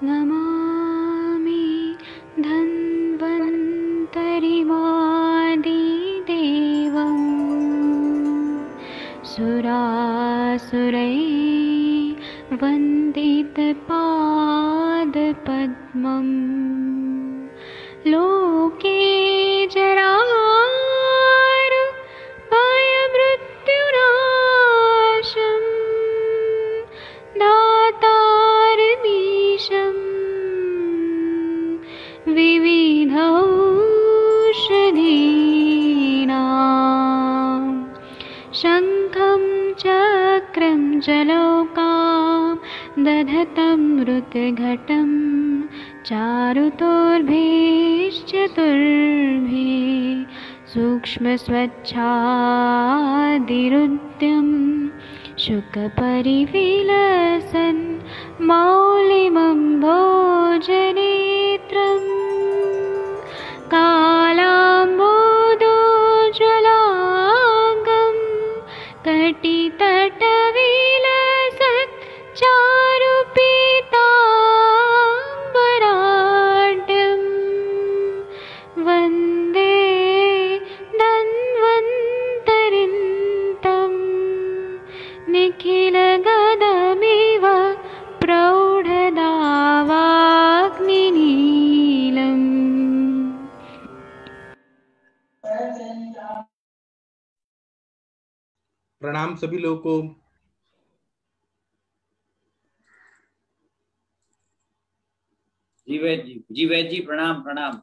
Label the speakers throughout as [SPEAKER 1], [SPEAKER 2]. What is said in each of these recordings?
[SPEAKER 1] नमामि धन्वन्तरिमादिदेवं सुरासुरैः वन्दितपादपद्मं लोके जरामृत्युनाशं दातारमीशं विविधौषधीनां शङ्खं चक्रं जलौकां दधतं मृतघटं चारुतोर्भिश्चतुर्भिः सूक्ष्मस्वच्छादिरुद्यं शुकपरिविलसन् मौलिमं भोजनेत्रम् कालाम्बोदोज्ज्वलाङ्गं कटितटविलसत् चारुपीताम्बराढ्यं वन्दे धन्वन्तरिन्तं निखिलगदमिव प्रौढदावाग्निनीलम्।
[SPEAKER 2] प्रणाम सभी लोगों को।
[SPEAKER 3] जी वैद जी प्रणाम प्रणाम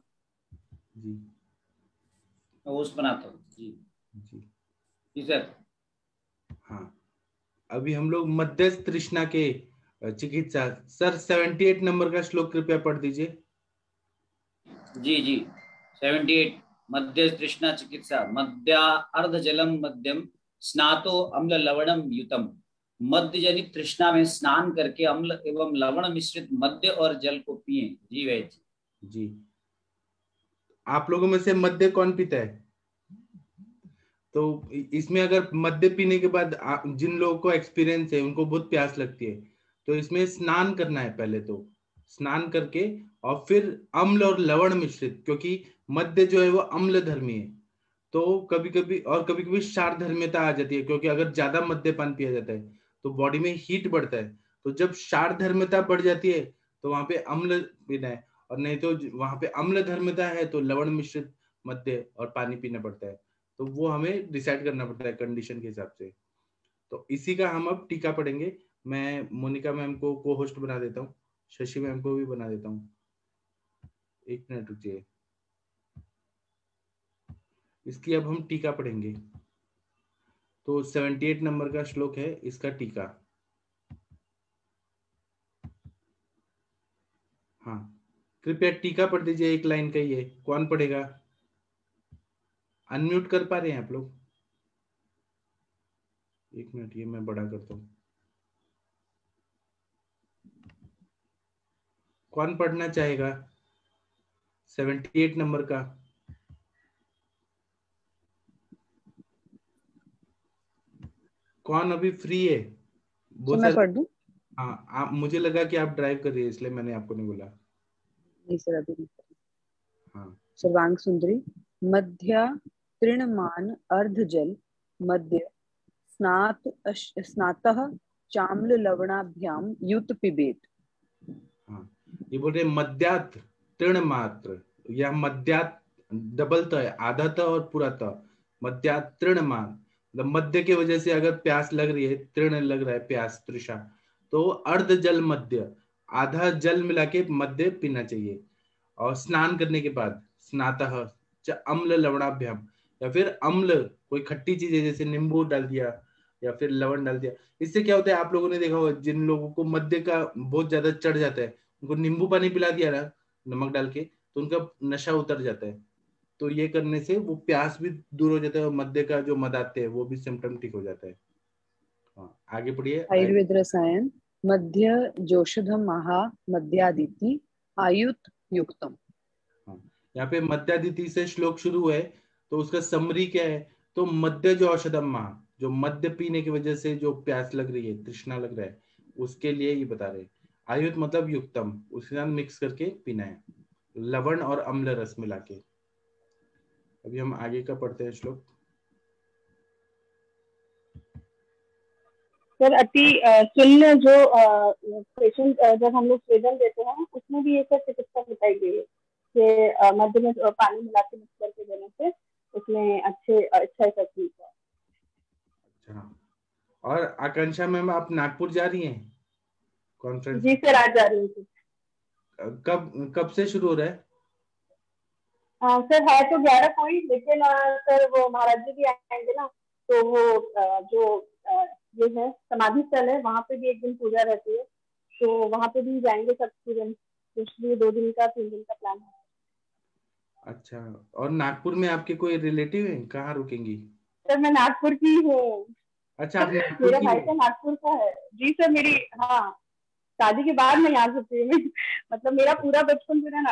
[SPEAKER 2] जी
[SPEAKER 3] होस्ट बनाता हूँ जी
[SPEAKER 2] जी
[SPEAKER 3] जी सर।
[SPEAKER 2] हाँ, अभी हम लोग मध्यस्थ तृष्णा के चिकित्सा सर 78 नंबर का श्लोक कृपया पढ़ दीजिए।
[SPEAKER 3] जी जी 78 मध्य तृष्णा चिकित्सा मध्या अर्ध जलम मध्यम स्नातो अम्ल लवणम युतम। मध्य जनित तृष्णा में स्नान करके अम्ल एवं लवण मिश्रित मध्य और जल को पिए। जी वैद
[SPEAKER 2] जी, आप लोगों में से मध्य कौन पीता है? तो इसमें अगर मध्य पीने के बाद जिन लोगों को एक्सपीरियंस है उनको बहुत प्यास लगती है, तो इसमें स्नान करना है। पहले तो स्नान करके और फिर अम्ल और लवण मिश्रित, क्योंकि मध्य जो है वो अम्ल धर्मी है, तो कभी कभी क्षार धर्मियता आ जाती है, क्योंकि अगर ज्यादा मद्यपान पिया जाता है तो बॉडी में हीट बढ़ता है। तो जब क्षार धर्मियता बढ़ जाती है तो वहां पे अम्ल पीना है, और नहीं तो वहां पे अम्ल धर्मियता है तो लवण मिश्रित मद्य और पानी पीना पड़ता है। तो वो हमें डिसाइड करना पड़ता है कंडीशन के हिसाब से। तो इसी का हम अब टीका पढ़ेंगे। मैं मोनिका मैम को को होस्ट बना देता हूँ, शशि मैम को भी बना देता हूँ। एक मिनट रुकिए, इसकी अब हम टीका पढ़ेंगे। तो 78 नंबर का श्लोक है, इसका टीका। हाँ, कृपया टीका पढ़ दीजिए, एक लाइन का ही है। कौन पढ़ेगा? अनम्यूट कर पा रहे हैं आप लोग? एक मिनट, ये मैं बड़ा करता हूँ। कौन पढ़ना चाहेगा 78 नंबर का? कौन अभी फ्री है? बहुत
[SPEAKER 4] मैं
[SPEAKER 2] सारे।
[SPEAKER 4] पढ़ दूं?
[SPEAKER 2] हाँ, आप, मुझे लगा कि आप ड्राइव कर रही है, इसलिए मैंने आपको नहीं बोला।
[SPEAKER 4] नहीं सर, अभी नहीं।
[SPEAKER 2] हाँ,
[SPEAKER 4] सर्वांग सुंदरी मध्य तृणमान अर्धजल मध्य स्नातः चाम्ल लवणाभ्याम युत पिबेत।
[SPEAKER 2] हाँ, ये बोल रहे मध्यात तृण मात्र, या मध्यात डबल त है, आधा त और पूरा त। मध्यात तृण मान, मतलब मध्य की वजह से अगर प्यास लग रही है, तृण लग रहा है प्यास तृषा, तो अर्ध जल मध्य, आधा जल मिला के मध्य पीना चाहिए। और स्नान करने के बाद स्नातः च अम्ल लवणाभ्याम, या फिर अम्ल कोई खट्टी चीज है जैसे नींबू डाल दिया या फिर लवण डाल दिया। इससे क्या होता है, आप लोगों ने देखा होगा, जिन लोगों को मद्य का बहुत ज्यादा चढ़ जाता है, उनको नींबू पानी पिला दिया ना नमक डाल के, तो उनका नशा उतर जाता है। तो ये करने से वो प्यास भी दूर हो जाता है, और मद्य का जो मदाते हैं वो भी सिम्टम ठीक हो जाता है। हाँ, आगे पढ़िए।
[SPEAKER 4] आयुर्वेद रसायन मध्य जोषधम महा मध्यादिति आयुत युक्तम।
[SPEAKER 2] हाँ, यहाँ पे मध्यादिति से श्लोक शुरू है, तो उसका समरी क्या है? तो मध्य जो औषधम महा, जो मध्य पीने की वजह से जो प्यास लग रही है, तृष्णा लग रहा है, उसके लिए ये बता रहे हैं। आयुत मतलब युक्तम, उसके साथ मिक्स करके पीना है, लवण और अम्ल रस मिला के। अभी हम आगे का पढ़ते हैं श्लोक।
[SPEAKER 5] सर अति शून्य जो पेशेंट जब हम लोग स्वेदन देते हैं उसमें भी ये सब चिकित्सा बताई गई है कि मध्य में पानी मिला के मिक्स करके देने से उसमें अच्छा इफेक्ट मिलता है।
[SPEAKER 2] अच्छा, और आकांक्षा मैम आप नागपुर जा रही हैं कॉन्फ्रेंस?
[SPEAKER 5] जी सर, आज जा रही हूँ।
[SPEAKER 2] कब से शुरू हो रहा है?
[SPEAKER 5] सर है तो 11 को ही, लेकिन सर वो महाराज जी भी आएंगे ना, तो वो जो ये है समाधि स्थल है वहाँ पे भी एक दिन पूजा रहती है, तो वहाँ पे भी जाएंगे सब स्टूडेंट, इसलिए 2 दिन का 3 दिन का प्लान है।
[SPEAKER 2] अच्छा, और नागपुर में आपके कोई रिलेटिव हैं, कहाँ रुकेंगी?
[SPEAKER 5] सर मैं नागपुर की हूँ।
[SPEAKER 2] अच्छा, आप नागपुर
[SPEAKER 5] मेरा
[SPEAKER 2] की
[SPEAKER 5] भाई
[SPEAKER 2] हो?
[SPEAKER 5] तो नागपुर का है। जी सर, मेरी हाँ शादी के बाद मैं यहाँ से थी मैं, मतलब मेरा पूरा बचपन जो है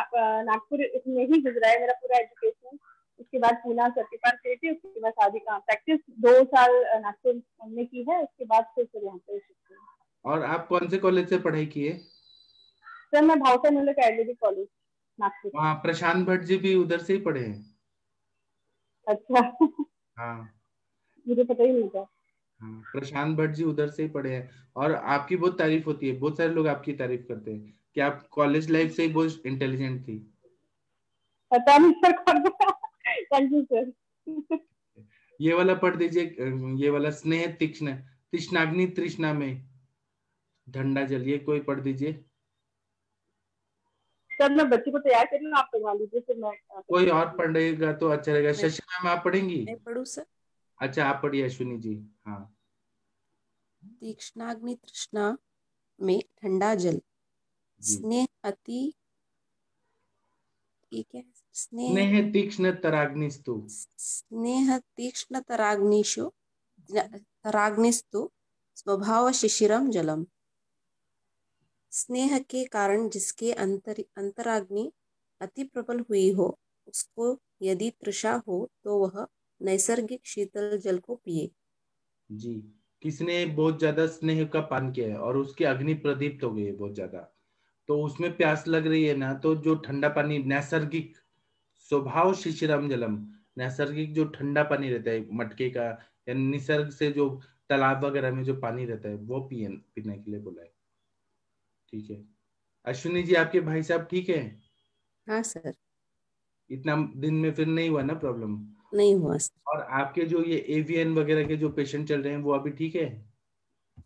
[SPEAKER 5] नागपुर में ही गुजरा है, मेरा पूरा एजुकेशन। उसके बाद पूना सत्यपाल से थी, उसके बाद शादी का प्रैक्टिस 2 साल नागपुर में की है, उसके बाद फिर यहाँ पे शिफ्ट हुई।
[SPEAKER 2] और आप कौन से कॉलेज से पढ़ाई की है?
[SPEAKER 5] सर मैं भावसा मुल्क आयुर्वेदिक कॉलेज नागपुर।
[SPEAKER 2] वहाँ प्रशांत भट्ट जी भी उधर से ही पढ़े हैं।
[SPEAKER 5] अच्छा
[SPEAKER 2] हाँ
[SPEAKER 5] मुझे पता ही नहीं था।
[SPEAKER 2] हाँ, प्रशांत भट्ट जी उधर से ही पढ़े हैं, और आपकी बहुत तारीफ होती है, बहुत सारे लोग आपकी तारीफ करते हैं कि आप कॉलेज लाइफ से ही बहुत इंटेलिजेंट थी।
[SPEAKER 5] पता नहीं सर कौन सा। Thank you sir.
[SPEAKER 2] ये वाला पढ़ दीजिए, ये वाला स्नेह तीक्ष्ण तृष्णाग्नि तृष्णा में ठंडा जल, ये कोई पढ़ दीजिए।
[SPEAKER 5] सर मैं बच्चे को तैयार कर रही हूँ, आप करवा लीजिए फिर मैं
[SPEAKER 2] कोई और पढ़ेगा तो अच्छा रहेगा। शशि मैम आप पढ़ेंगी?
[SPEAKER 6] मैं पढ़ूं सर?
[SPEAKER 2] अच्छा आप पढ़िए अश्विनी जी। हाँ,
[SPEAKER 6] तीक्ष्णाग्नि तृष्णा में ठंडा जल,
[SPEAKER 2] जी।
[SPEAKER 6] स्नेह अति, ये क्या है?
[SPEAKER 2] स्नेह तीक्ष्ण तराग्निस्तु,
[SPEAKER 6] स्नेह तीक्ष्ण तराग्निस्तु स्वभाव शिशिरम जलम। स्नेह के कारण जिसके अंतराग्नि अति प्रबल हुई हो, उसको यदि तृषा हो तो वह नैसर्गिक शीतल जल को पिए।
[SPEAKER 2] जी। किसने बहुत ज्यादा स्नेह का पान किया है और उसकी अग्नि प्रदीप्त हो गई है बहुत ज्यादा, तो उसमें प्यास लग रही है ना, तो जो ठंडा पानी नैसर्गिक स्वभाव शिशिरम जलम, नैसर्गिक जो ठंडा पानी रहता है मटके का या निसर्ग से जो तालाब वगैरह में जो पानी रहता है वो पीने के लिए बोला है। ठीक है अश्विनी जी, आपके भाई साहब ठीक है?
[SPEAKER 6] हाँ सर।
[SPEAKER 2] इतना दिन में फिर नहीं हुआ ना प्रॉब्लम?
[SPEAKER 6] नहीं हुआ सर।
[SPEAKER 2] और आपके जो ये एवीएन वगैरह के जो पेशेंट चल रहे हैं वो अभी ठीक है?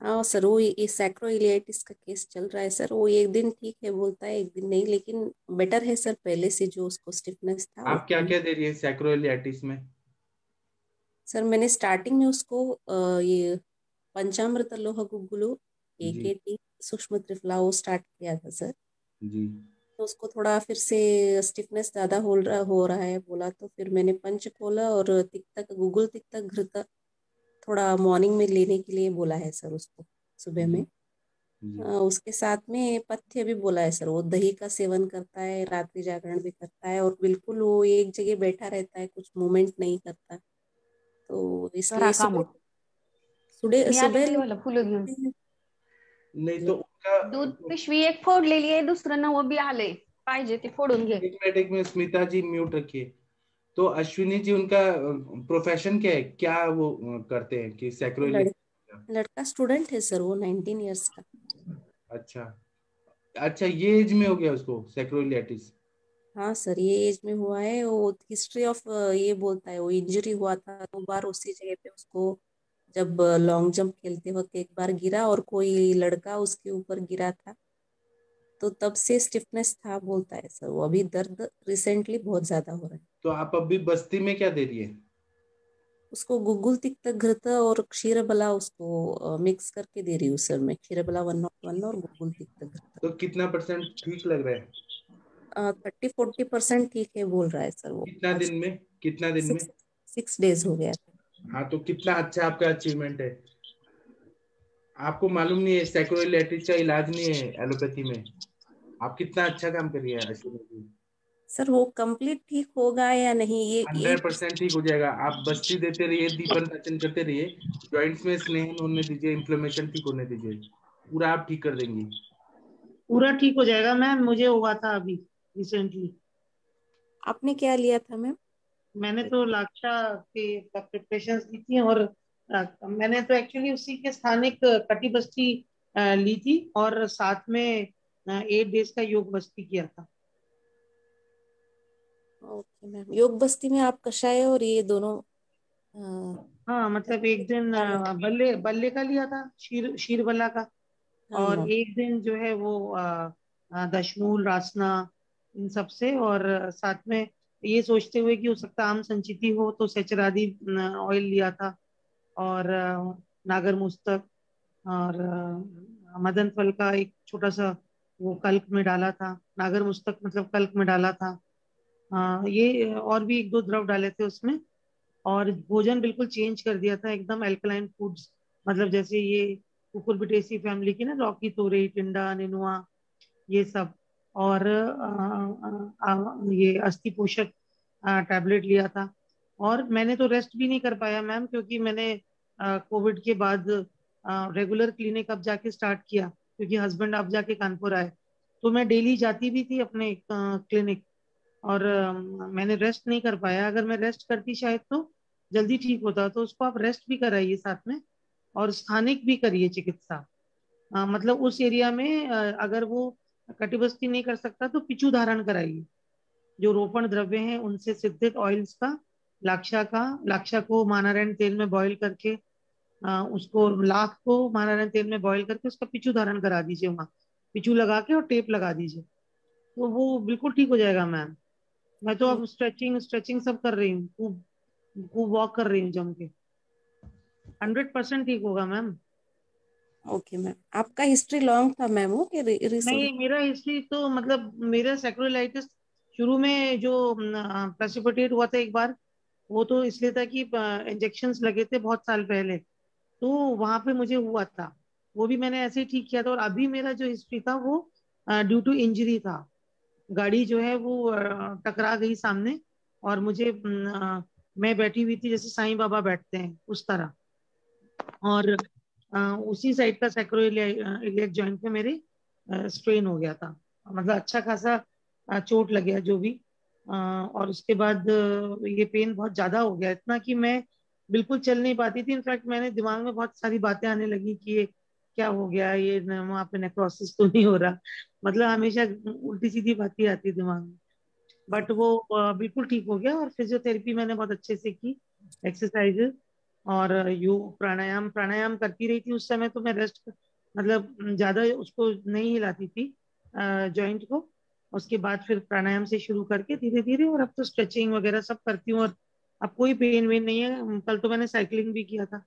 [SPEAKER 6] हाँ सर, वो ये सैक्रोइलियाइटिस का केस चल रहा है सर, वो एक दिन ठीक है बोलता है, एक दिन नहीं, लेकिन बेटर है सर पहले से जो उसको स्टिफनेस था।
[SPEAKER 2] आप क्या क्या दे रही है सैक्रोइलियाटिस में?
[SPEAKER 6] सर मैंने स्टार्टिंग में उसको ये पंचामृत लोह गुग्गुलु
[SPEAKER 2] जी
[SPEAKER 6] AKT सूक्ष्म त्रिफला वो स्टार्ट किया था सर।
[SPEAKER 2] जी।
[SPEAKER 6] तो उसको थोड़ा फिर से स्टिफनेस ज्यादा हो रहा है बोला, तो फिर मैंने पंचकोला और तिक्तक गुग्गुल तिक्तक घृत थोड़ा मॉर्निंग में लेने के लिए बोला है सर उसको सुबह में।
[SPEAKER 2] जी
[SPEAKER 6] उसके साथ में पथ्य भी बोला है सर, वो दही का सेवन करता है, रात्रि जागरण भी करता है, और बिल्कुल वो एक जगह बैठा रहता है, कुछ मूवमेंट नहीं करता। तो इसलिए
[SPEAKER 1] करा काम.
[SPEAKER 6] सुबह
[SPEAKER 1] मी
[SPEAKER 6] सुबह
[SPEAKER 1] आलेली वाला फुलं घेऊन.
[SPEAKER 2] नहीं तो उनका
[SPEAKER 1] दूध पिशवी एक फोडलेली आहे, दुसरं नवं बी आलंय, पाहिजे ते फोडून घे.
[SPEAKER 2] एक मिनट स्मिता जी म्यूट रखिए। तो अश्विनी जी उनका प्रोफेशन क्या है, क्या वो करते हैं कि
[SPEAKER 6] लड़का स्टूडेंट है सर, वो 19 इयर्स का।
[SPEAKER 2] अच्छा अच्छा, ये एज में हो गया उसको सैक्रोइलियाटिस?
[SPEAKER 6] हाँ सर, ये एज में हुआ है। वो हिस्ट्री ऑफ ये बोलता है, वो इंजरी हुआ था 2 बार उसी जगह पे उसको, जब लॉन्ग जंप खेलते वक्त एक बार गिरा और कोई लड़का उसके ऊपर गिरा था, तो तब से स्टिफनेस था बोलता है सर वो। अभी दर्द रिसेंटली बहुत ज्यादा हो रहा है।
[SPEAKER 2] तो आप अभी बस्ती में क्या दे रही है
[SPEAKER 6] उसको गुग्गुल तिक्त घृत और क्षीर बला उसको मिक्स करके दे रही हूँ सर मैं। क्षीर बला 101 और गुग्गुल तिक्त घृत।
[SPEAKER 2] तो कितना % ठीक लग रहा है?
[SPEAKER 6] 30-40% ठीक है बोल रहा है सर वो।
[SPEAKER 2] कितना दिन में?
[SPEAKER 6] 6 डेज हो गया।
[SPEAKER 2] हाँ, तो कितना अच्छा आपका अचीवमेंट है। आपको मालूम नहीं है सैक्रोइलियाटिस का इलाज नहीं है एलोपैथी में। आप कितना अच्छा काम कर रही है अश्विनी जी।
[SPEAKER 6] सर वो कंप्लीट ठीक होगा या नहीं, ये
[SPEAKER 2] 100% ठीक हो जाएगा। आप बस्ती देते रहिए, दीपन पाचन करते रहिए, जॉइंट्स में स्नेहन होने दीजिए, इन्फ्लेमेशन ठीक होने दीजिए, पूरा आप ठीक कर देंगी।
[SPEAKER 7] पूरा ठीक हो जाएगा मैम। मुझे हुआ था अभी रिसेंटली।
[SPEAKER 6] आपने क्या लिया था मैम?
[SPEAKER 7] मैंने तो लाक्षा के प्रिपरेशन ली थी, और मैंने तो एक्चुअली उसी के स्थानिक कटी बस्ती ली थी, और साथ में 8 डेज का योग बस्ती किया था।
[SPEAKER 6] ओके मैम, योग बस्ती में आप कषाय और ये दोनों
[SPEAKER 7] हाँ, मतलब एक दिन बल्ले बल्ले का लिया था, शीर बल्ला का,
[SPEAKER 6] हाँ
[SPEAKER 7] और
[SPEAKER 6] मैम।
[SPEAKER 7] एक दिन जो है वो दशमूल रासना, इन सब से, और साथ में ये सोचते हुए कि हो सकता है आम संचिति हो, तो सेचरादी ऑयल लिया था, और नागर मुस्तक, और मदन फल का एक छोटा सा वो कल्क में डाला था। नागर मुस्तक मतलब कल्क में डाला था। ये और भी एक दो द्रव डाले थे उसमें। और भोजन बिल्कुल चेंज कर दिया था, एकदम अल्कलाइन फूड्स, मतलब जैसे ये कुकुरबिटेसी फैमिली की ना, लौकी, तोरई, टिंडा, नेनुआ, ये सब। और ये अस्थि पोषक टैबलेट लिया था। और मैंने तो रेस्ट भी नहीं कर पाया मैम, क्योंकि मैंने कोविड के बाद रेगुलर क्लिनिक अब जाके स्टार्ट किया, क्योंकि हस्बैंड अब जाके कानपुर आए। तो मैं डेली जाती भी थी अपने क्लिनिक, और मैंने रेस्ट नहीं कर पाया। अगर मैं रेस्ट करती शायद तो जल्दी ठीक होता। तो उसको आप रेस्ट भी कराइए साथ में, और स्थानिक भी करिए चिकित्सा। मतलब उस एरिया में अगर वो कटिबस्ती नहीं कर सकता तो पिचू धारण कराइए, जो रोपण द्रव्य हैं उनसे सिद्धित ऑयल्स का, लाक्षा को मानारायण तेल में बॉईल करके, उसको लाख को मानारायण तेल में बॉईल करके उसका पिचू धारण करा दीजिए, वहाँ पिचू लगा के और टेप लगा दीजिए, तो वो बिल्कुल ठीक हो जाएगा मैम। मैं तो अब स्ट्रेचिंग स्ट्रेचिंग सब कर रही हूँ, खूब खूब वॉक कर रही हूँ जम के। 100% ठीक होगा मैम।
[SPEAKER 6] ओके मैम, आपका हिस्ट्री लॉन्ग था मैम वो कि रिसेंट?
[SPEAKER 7] नहीं, मेरा हिस्ट्री तो मतलब मेरा सैक्रोलाइटिस शुरू में जो प्रेसिपिटेट हुआ था एक बार, वो तो इसलिए था कि इंजेक्शंस लगे थे बहुत साल पहले, तो वहां पे मुझे हुआ था। वो भी मैंने ऐसे ही ठीक किया था। और अभी मेरा जो हिस्ट्री था वो ड्यू टू इंजरी था। गाड़ी जो है वो टकरा गई सामने, और मुझे मैं बैठी हुई थी जैसे साईं बाबा बैठते हैं उस तरह, और उसी साइड का सैक्रोइलियक जॉइंट पे मेरे स्ट्रेन हो गया था। मतलब अच्छा खासा चोट लग गया जो भी। और उसके बाद ये पेन बहुत ज्यादा हो गया, इतना कि मैं बिल्कुल चल नहीं पाती थी। इनफैक्ट मैंने दिमाग में बहुत सारी बातें आने लगी कि ये क्या हो गया, ये वहां पे नेक्रोसिस तो नहीं हो रहा। मतलब हमेशा उल्टी सीधी बातें आती है दिमाग में। बट वो बिल्कुल ठीक हो गया। और फिजियोथेरेपी मैंने बहुत अच्छे से की, एक्सरसाइजेस, और योग प्राणायाम प्राणायाम करती रही थी। उस समय तो मैं रेस्ट, मतलब ज्यादा उसको नहीं हिलाती थी जॉइंट को। उसके बाद फिर प्राणायाम से शुरू करके धीरे धीरे, और अब तो स्ट्रेचिंग वगैरह सब करती हूँ, और अब कोई पेन वेन नहीं है। कल तो मैंने साइकिलिंग भी किया था,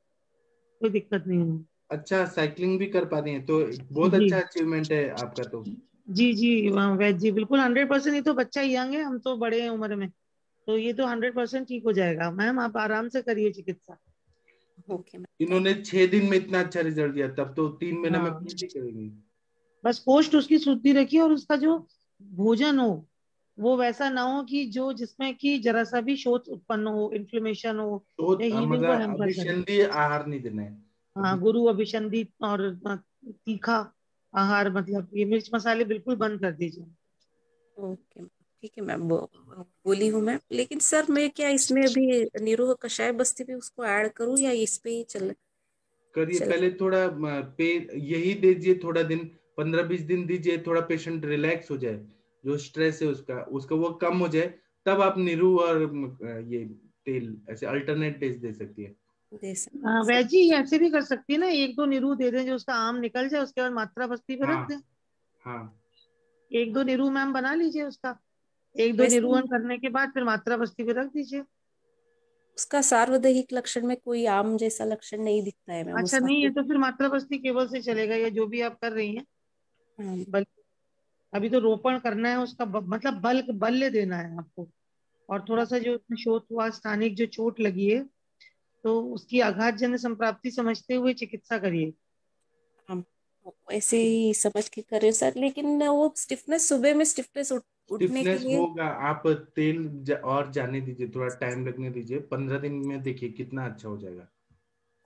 [SPEAKER 7] कोई दिक्कत नहीं है।
[SPEAKER 2] अच्छा, साइकिलिंग भी कर पा रही हैं तो बहुत
[SPEAKER 7] जी
[SPEAKER 2] अच्छा अचीवमेंट है आपका तो।
[SPEAKER 7] जी जी, वैद जी बिल्कुल 100%। ये तो बच्चा यंग है, हम तो बड़े हैं उम्र में, तो ये तो 100% ठीक हो जाएगा मैम। आप आराम से करिए चिकित्सा।
[SPEAKER 6] ओके मैम, थैंक
[SPEAKER 2] इन्होंने 6 दिन में इतना अच्छा रिजल्ट दिया, तब तो 3 महीने में
[SPEAKER 7] हाँ,
[SPEAKER 2] पूर्ति करेंगी।
[SPEAKER 7] बस पोस्ट उसकी शुद्धि रखिए, और उसका जो भोजन हो वो वैसा ना हो कि जो जिसमें कि जरा सा भी शोथ उत्पन्न हो, इन्फ्लेमेशन हो, या
[SPEAKER 2] तो
[SPEAKER 7] हीलिंग को
[SPEAKER 2] मतलब
[SPEAKER 7] हैम्पर करे।
[SPEAKER 2] अभिसंधि आहार नहीं देना है
[SPEAKER 7] हाँ,
[SPEAKER 2] अभी।
[SPEAKER 7] गुरु अभिसंधि और तीखा आहार, मतलब ये मिर्च मसाले बिल्कुल बंद कर दीजिए।
[SPEAKER 6] ओके मैम, ठीक है मैम, बोली हूँ मैम। लेकिन सर मैं क्या इसमें अभी निरोह कषाय बस्ती पे उसको ऐड करूँ या इस पे ही
[SPEAKER 2] करिए
[SPEAKER 6] चले?
[SPEAKER 2] पहले थोड़ा पे यही दीजिए, थोड़ा दिन, 15-20 दिन दीजिए, थोड़ा पेशेंट रिलैक्स हो जाए, जो स्ट्रेस है उसका उसका वो कम हो जाए, तब आप नीरू और ये तेल ऐसे अल्टरनेट डेज दे सकती है।
[SPEAKER 6] दे सकते सर?
[SPEAKER 7] वैजी ऐसे भी कर सकती है ना, एक दो नीरू दे दें जो उसका आम निकल जाए, उसके बाद मात्रा बस्ती पे रख
[SPEAKER 2] हाँ
[SPEAKER 7] दें।
[SPEAKER 2] हाँ।
[SPEAKER 7] एक दो नीरू मैम बना लीजिए उसका, एक दो
[SPEAKER 6] वैसे
[SPEAKER 7] निरूहन करने के बाद फिर मात्रा बस्ती पे रख दीजिए।
[SPEAKER 6] उसका सार्वदैहिक लक्षण में कोई आम जैसा लक्षण नहीं दिखता है मैम
[SPEAKER 7] अच्छा,
[SPEAKER 6] उसका
[SPEAKER 7] नहीं है
[SPEAKER 6] कोई?
[SPEAKER 7] तो फिर मात्रा बस्ती केवल से चलेगा, या जो भी आप कर रही हैं।
[SPEAKER 6] हाँ,
[SPEAKER 7] बल्कि अभी तो रोपण करना है उसका, मतलब बल्क बल्ले देना है आपको। और थोड़ा सा जो उसमें शोथ हुआ, स्थानिक जो चोट लगी है, तो उसकी आघातजन्य संप्राप्ति समझते हुए चिकित्सा करिए।
[SPEAKER 6] हाँ, ऐसे ही समझ के करे सर। लेकिन वो स्टिफनेस, सुबह में स्टिफनेस उठने के
[SPEAKER 2] स्टिफनेस
[SPEAKER 6] लिए।
[SPEAKER 2] होगा, आप तेल और जाने दीजिए, थोड़ा टाइम लगने दीजिए, 15 दिन में देखिए कितना अच्छा हो जाएगा।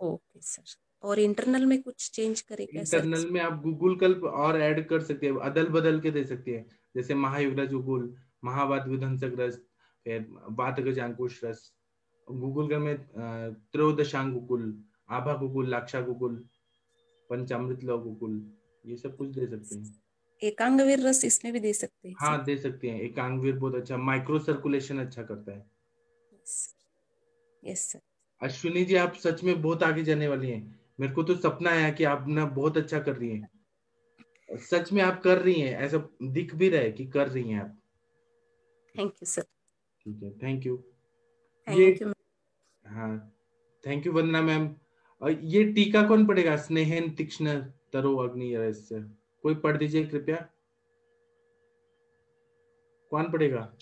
[SPEAKER 6] ओके सर, और इंटरनल में कुछ चेंज करे क्या सर?
[SPEAKER 2] इंटरनल में आप गूगल कल्प और ऐड कर सकते हैं, अदल बदल के दे सकते हैं, जैसे महायुगराज गुगुल, महावाद विध्वंसक रस, फिर वातगज अंकुश रस, गूगल कल्प में त्रयोदशांग गुगुल, आभा गुगुल, लाक्षा गुगुल, पंचामृत लव गुगुल, ये सब कुछ दे सकते हैं।
[SPEAKER 6] एकांगवीर रस इसमें भी दे सकते हैं
[SPEAKER 2] हाँ दे सकते हैं, एकांगवीर बहुत अच्छा, माइक्रो सर्कुलेशन अच्छा करता है।
[SPEAKER 6] Yes sir.
[SPEAKER 2] अश्विनी जी आप सच में बहुत आगे जाने वाली हैं, मेरे को तो सपना है कि आप ना बहुत अच्छा कर रही हैं, सच में आप कर रही हैं, ऐसा दिख भी रहा है कि कर रही हैं आप।
[SPEAKER 6] Thank you sir.
[SPEAKER 2] ठीक है, थैंक यू।
[SPEAKER 6] Thank you.
[SPEAKER 2] हाँ थैंक यू वंदना मैम। और ये टीका कौन पढ़ेगा? स्नेहन तीक्ष्ण तरो अग्नि रहस्य, कोई पढ़ दीजिए कृपया। कौन पढ़ेगा?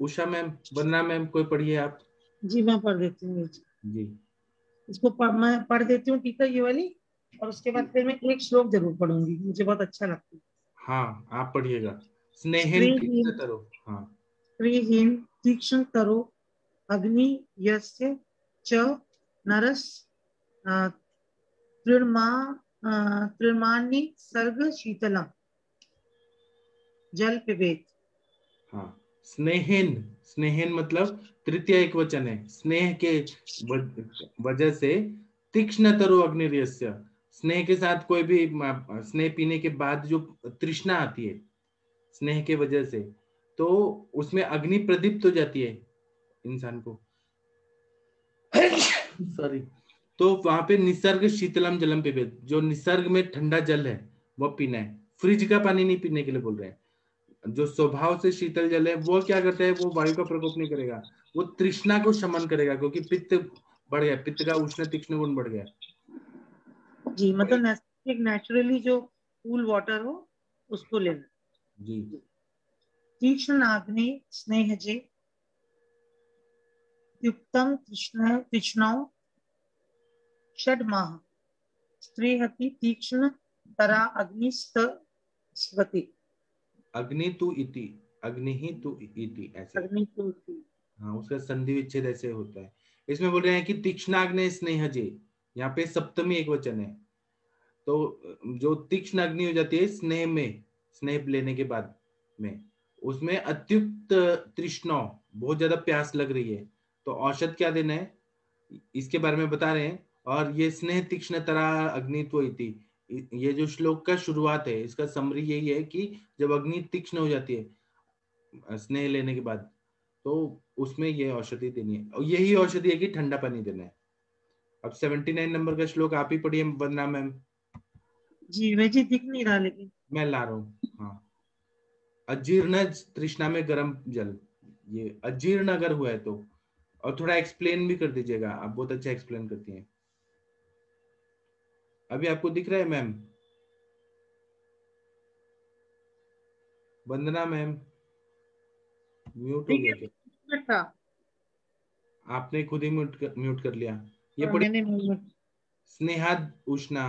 [SPEAKER 2] उषा मैम, वंदना मैम, कोई पढ़िए आप।
[SPEAKER 7] जी मैं पढ़ देती हूँ
[SPEAKER 2] जी
[SPEAKER 7] इसको मैं पढ़ देती हूँ टीका ये वाली, और उसके बाद फिर मैं एक श्लोक जरूर पढ़ूंगी, मुझे बहुत अच्छा लगता है।
[SPEAKER 2] हाँ आप पढ़िएगा, स्नेहन तीक्ष्ण
[SPEAKER 7] स्त्रीहीन
[SPEAKER 2] तरो। हाँ
[SPEAKER 7] स्त्रीहीन तीक्ष्ण तरो अग्नि यस्य च नरस तृणानि सर्ग शीतलम जल पिबेत।
[SPEAKER 2] हाँ स्नेहन, स्नेहन मतलब तृतीय एक वचन है, स्नेह के वजह से तीक्ष्ण तरो अग्निर्यस्य, स्नेह के साथ कोई भी स्नेह पीने के बाद जो तृष्णा आती है स्नेह के वजह से, तो उसमें अग्नि प्रदीप्त हो जाती है इंसान को। सॉरी। तो वहां पे निसर्ग शीतलम जलम पिबेत, जो निसर्ग में ठंडा जल है वो पीना है, फ्रिज का पानी नहीं पीने के लिए बोल रहे हैं। जो स्वभाव से शीतल जल है वो क्या करता है, वो वायु का प्रकोप नहीं करेगा, वो तृष्णा को शमन करेगा, क्योंकि पित्त बढ़ गया, पित्त का उष्ण तीक्ष्ण गुण बढ़ गया।
[SPEAKER 7] जी मतलब एक नेचुरली जो कूल वाटर हो उसको लेना।
[SPEAKER 2] जी
[SPEAKER 7] तीक्ष्ण अग्नि स्नेहजे युक्तम तृष्णौ षड्माह स्त्रीहति तीक्ष्ण तरा अग्निस्तस्वति।
[SPEAKER 2] अग्नि तु इति, अग्नि ही तु इति, ऐसे।
[SPEAKER 7] अग्नि तु इति।
[SPEAKER 2] हाँ उसका संधि विच्छेद ऐसे होता है। इसमें बोल रहे हैं कि तीक्ष्णाग्नि स्नेहजे, यहाँ पे सप्तमी एक वचन है, तो जो तीक्ष्ण अग्नि हो जाती है स्नेह में, स्नेह लेने के बाद में, उसमें अत्युक्त तृष्णा, बहुत ज्यादा प्यास लग रही है, तो औषध क्या देना है इसके बारे में बता रहे हैं। और ये स्नेह तीक्ष्ण तरा अग्नित्व इति, ये जो श्लोक का शुरुआत है इसका समरी यही है कि जब अग्नि तीक्ष्ण हो जाती है स्नेह लेने के बाद, तो उसमें ये औषधि देनी है, और यही औषधि है कि ठंडा पानी देना है। अब 79 नंबर का श्लोक आप ही पढ़िए वंदना मैम।
[SPEAKER 7] जी मुझे दिख नहीं रहा, लेकिन
[SPEAKER 2] मैं ला रहा हूँ। हाँ अजीर्ण तृष्णा में गर्म जल, ये अजीर्ण अगर हुआ है तो, और थोड़ा एक्सप्लेन भी कर दीजिएगा, आप बहुत अच्छा एक्सप्लेन करती हैं। अभी आपको दिख रहा है मैम? वंदना मैम म्यूट हो गया क्या?
[SPEAKER 7] था
[SPEAKER 2] आपने खुद ही म्यूट कर लिया। ये
[SPEAKER 7] और
[SPEAKER 2] पढ़िए,
[SPEAKER 7] मैंने
[SPEAKER 2] स्नेहाद उष्णा।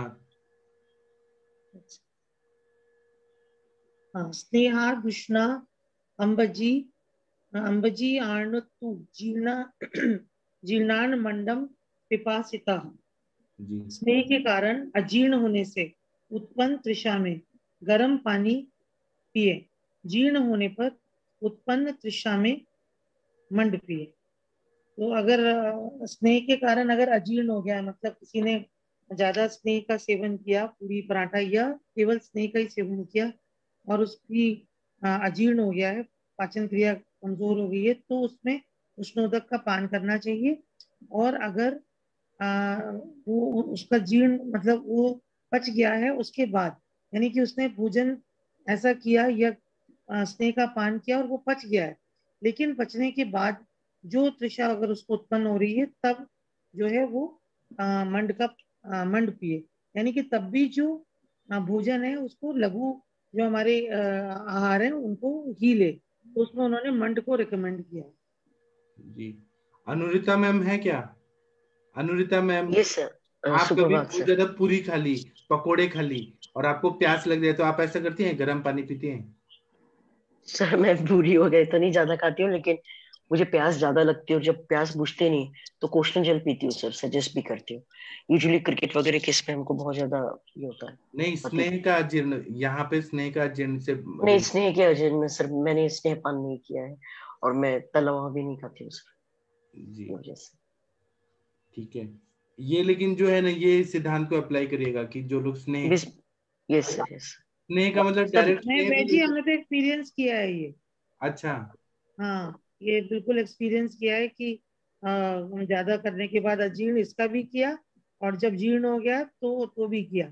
[SPEAKER 7] स्नेहार्दुष्णा अंबजी आर्णतु जीर्णान मंडम पिपासिता। स्नेह के कारण अजीर्ण होने से उत्पन्न तृषा में गर्म पानी पिए, जीर्ण होने पर उत्पन्न तृषा में मंड पिए। तो अगर स्नेह के कारण अगर अजीर्ण हो गया, मतलब किसी ने ज्यादा स्नेह का सेवन किया, पूरी पराठा या केवल स्नेह का ही सेवन किया और उसकी अजीर्ण हो गया है, पाचन क्रिया कमजोर हो गई है, तो उसमें उष्णोदक का पान करना चाहिए। और अगर वो उसका जीर्ण मतलब वो पच गया है उसके बाद, यानी कि उसने भोजन ऐसा किया या स्नेह का पान किया और वो पच गया है, लेकिन पचने के बाद जो तृषा अगर उसको उत्पन्न हो रही है, तब जो है वो मंड पिए, यानी कि तब भी जो भोजन है उसको लघु जो हमारे आहार है उनको ही ले, तो उसमें उन्होंने मंड को रिकमेंड किया।
[SPEAKER 2] जी अनुरिता मैम है क्या? Anurita ma'am,
[SPEAKER 8] yes sir.
[SPEAKER 2] आप कभी
[SPEAKER 8] सुप्रभात
[SPEAKER 2] बहुत
[SPEAKER 8] सर।
[SPEAKER 2] ज्यादा पूरी खा ली, पकोड़े खा ली और आपको प्यास लग जाए, तो आप ऐसा करती हैं गर्म पानी पीती हैं?
[SPEAKER 8] सर मैं पूरी हो गई तो नहीं ज्यादा खाती हूँ, लेकिन मुझे प्यास ज्यादा लगती है, और जब प्यास बुझते नहीं तो कोष्ण जल पीती हूँ सर, सजेस्ट भी करती हूँ। यूजुअली क्रिकेट वगैरह केस में हमको बहुत ज्यादा ये होता है।
[SPEAKER 2] नहीं,
[SPEAKER 8] पति
[SPEAKER 2] स्नेह का अजीर्ण, यहाँ पे स्नेह का अजीर्ण से
[SPEAKER 8] नहीं, स्नेह के अजय में सर मैंने स्नेहपान नहीं किया है, और मैं तला हुआ भी नहीं खाती हूँ सर,
[SPEAKER 2] जी
[SPEAKER 8] की वजह से।
[SPEAKER 2] ठीक है। ये लेकिन जो है ना, ये सिद्धांत को अप्लाई करिएगा कि जो लोग स्नेह,
[SPEAKER 8] यस सर, यस
[SPEAKER 2] स्नेह का मतलब
[SPEAKER 8] सर।
[SPEAKER 2] डायरेक्ट
[SPEAKER 7] नहीं
[SPEAKER 2] स्नेह भी
[SPEAKER 7] वैसे
[SPEAKER 2] ले
[SPEAKER 7] ही
[SPEAKER 2] सकते।
[SPEAKER 7] हमने तो एक्सपीरियंस किया है ये।
[SPEAKER 2] अच्छा।
[SPEAKER 7] हाँ, ये बिल्कुल एक्सपीरियंस किया है कि ज्यादा करने के बाद अजीर्ण इसका भी किया, और जब जीर्ण हो गया तो भी किया,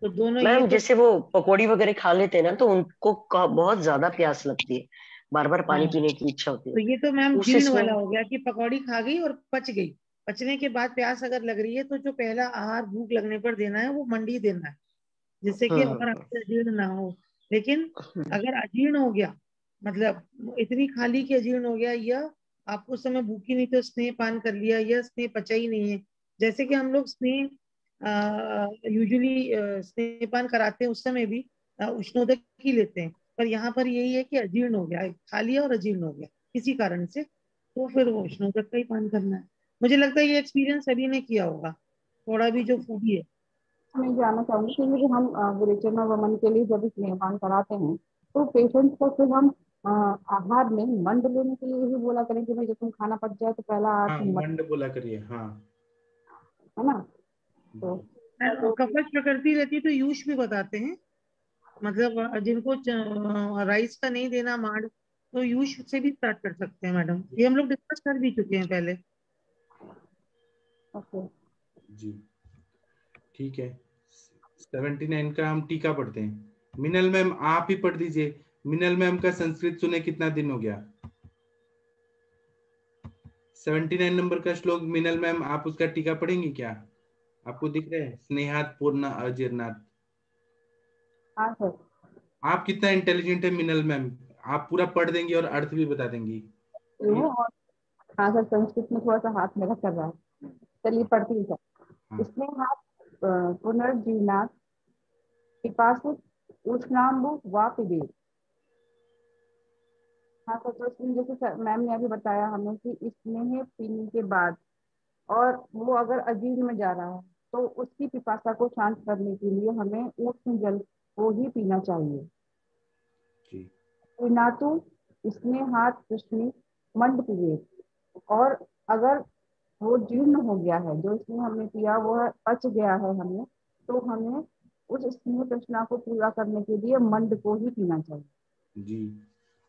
[SPEAKER 7] तो दोनों ये
[SPEAKER 8] मैम
[SPEAKER 7] तो।
[SPEAKER 8] जैसे वो पकौड़ी वगैरह खा लेते हैं ना, तो उनको बहुत ज्यादा प्यास लगती है, बार बार पानी
[SPEAKER 7] हाँ,
[SPEAKER 8] पीने की इच्छा होती है।
[SPEAKER 7] तो ये तो मैम
[SPEAKER 8] उस
[SPEAKER 7] जीर्ण
[SPEAKER 8] इसमें
[SPEAKER 7] वाला हो गया कि पकौड़ी खा गई और पच गई। पचने के बाद प्यास अगर लग रही है तो जो पहला आहार भूख लगने पर देना है वो मंडी देना है, जिससे कि अगर
[SPEAKER 8] हम्म
[SPEAKER 7] आपसे अजीर्ण ना हो। लेकिन
[SPEAKER 8] हम्म
[SPEAKER 7] अगर अजीर्ण हो गया, मतलब इतनी खाली की अजीर्ण हो गया, या आपको उस समय भूखी नहीं तो स्नेह पान कर लिया, या स्नेह पचा ही नहीं है, जैसे कि हम लोग स्नेह यूजुअली स्नेह पान कराते हैं उस समय भी उष्णोदक ही लेते हैं, पर यहाँ पर यही है कि अजीर्ण हो गया, खा लिया और अजीर्ण हो गया किसी कारण से, तो फिर वो उष्णोदक का ही पान करना है। मुझे लगता है ये एक्सपीरियंस सभी ने किया होगा, थोड़ा भी जो फूडी है।
[SPEAKER 9] मैं जानना चाहूंगी कि ये जो हम विरेचन और वमन के लिए जब स्नेहपान कराते हैं, तो पेशेंट्स को फिर हम आहार में मंड लेने के लिए ही बोला करें कि भाई जब तुम खाना पच जाए तो पहला आहार
[SPEAKER 2] हाँ,
[SPEAKER 9] तुम मंड,
[SPEAKER 2] मंड बोला करिए। हाँ
[SPEAKER 9] है ना? तो
[SPEAKER 7] कफज प्रकृति रहती है तो यूश भी बताते हैं, मतलब जिनको राइस का नहीं देना माड़, तो यूश से भी स्टार्ट कर सकते हैं मैडम, ये हम लोग डिस्कस कर भी चुके हैं पहले।
[SPEAKER 9] ओके।
[SPEAKER 2] जी ठीक है। 79 का हम टीका पढ़ते हैं। मिनल मैम आप ही पढ़ दीजिए। मिनल मैम का संस्कृत सुने कितना दिन हो गया? 79 नंबर का श्लोक मिनल मैम आप उसका टीका पढ़ेंगी क्या? आपको दिख रहा है? स्नेहात पूर्ण अजीर्णात।
[SPEAKER 9] हाँ सर।
[SPEAKER 2] आप कितना इंटेलिजेंट है मिनल मैम, आप पूरा पढ़ देंगी और अर्थ भी बता देंगी।
[SPEAKER 9] ये हूँ और हाँ सर, संस्कृत में थोड़ा सा हाथ मेरा कर रहा है। चलिए पढ़ती हूँ सर।
[SPEAKER 2] हाँ
[SPEAKER 9] इसमें हाथ पुनर्जीवनात् पिपासुत उष्णाम्बु वा पिबेत। हाँ सर, तो इसमें जैसे मैम ने अभी बताया हमें कि इसमें पीने के बाद और वो अगर अजीर्ण में जा रहा है तो उसकी पिपासा को शांत करने के लिए हमें उष्ण जल को ही पीना चाहिए।
[SPEAKER 2] जी
[SPEAKER 9] पिनातु इसमें हाथ कृष्ण मंड पिबेत। और अगर वो जीर्ण हो गया है, जो इसमें हमने पिया वो पच गया है हमें, तो हमें उस स्नेह तृष्णा को पूरा करने के लिए मंड को ही पीना चाहिए।
[SPEAKER 2] जी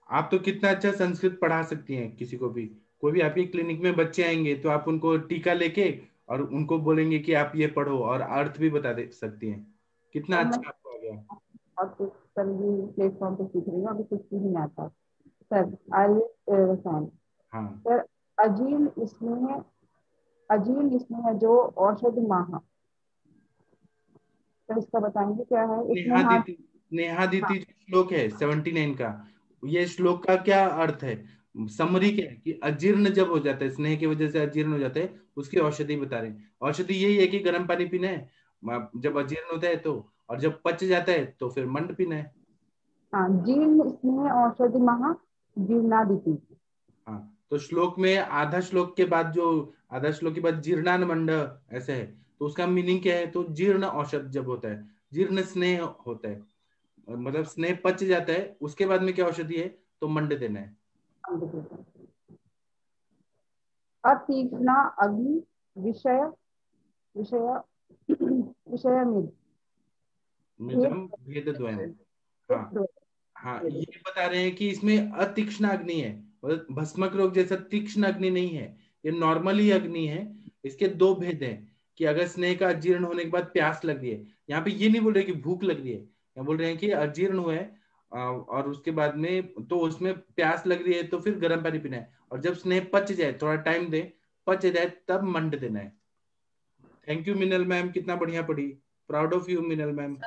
[SPEAKER 2] आप तो कितना अच्छा संस्कृत पढ़ा सकती हैं किसी को भी। कोई भी आपके क्लिनिक में बच्चे आएंगे तो आप उनको टीका लेके और उनको बोलेंगे कि आप ये पढ़ो और अर्थ भी बता दे सकती हैं। कितना
[SPEAKER 9] और मैं
[SPEAKER 2] अच्छा आपको आ गया।
[SPEAKER 9] और कुछ सर ये प्लेटफॉर्म पे सीख रही हूँ, अभी कुछ भी नहीं आता सर। आइए रसायन
[SPEAKER 2] हाँ
[SPEAKER 9] सर। अजीर्ण इसमें है, अजीर्ण इसमें है जो औषध माह, तो इसका बताएंगे क्या है इसमें हाथ।
[SPEAKER 2] नेहादिति, नेहादिति जो श्लोक है 79 का, ये श्लोक का क्या अर्थ है? समरी क्या है कि अजीर्ण जब हो जाता है, स्नेह की वजह से अजीर्ण हो जाता है, उसकी औषधि बता रहे हैं। औषधि यही है कि गर्म पानी पीना है जब अजीर्ण होता है तो, और जब पच जाता है तो फिर मंड पीना है।
[SPEAKER 9] हाँ, जीर्ण इसमें औषधि माह जीर्णादिति।
[SPEAKER 2] हाँ तो श्लोक में आधा श्लोक के बाद जो, आधा श्लोक के बाद जीर्णान मंड ऐसे है, तो उसका मीनिंग क्या है? तो जीर्ण औषध जब होता है, जीर्ण स्नेह होता है, मतलब स्नेह पच जाता है, उसके बाद में क्या औषधि है? तो मंड देना है।
[SPEAKER 9] अतीक्ष्णा अग्नि विषय विषय विषय में
[SPEAKER 2] मिदम भेद द्वयम। हाँ हाँ, ये बता रहे हैं कि इसमें अतीक्ष्ण अग्नि है, मतलब भस्मक रोग जैसा तीक्ष्ण अग्नि नहीं है, ये नॉर्मली अग्नि है। इसके दो भेद हैं कि अगर स्नेह का अजीर्ण होने के बाद प्यास लग रही है, यहाँ पे ये नहीं बोल रहे कि भूख लग रही है, यहाँ बोल रहे हैं कि अजीर्ण हुआ है और उसके बाद में तो उसमें प्यास लग रही है तो फिर गर्म पानी पीना है, और जब स्नेह पच जाए, थोड़ा टाइम दे, पच जाए तब मंड देना है। थैंक यू मिनल मैम, कितना बढ़िया पढ़ी। Proud of you Minal ma'am.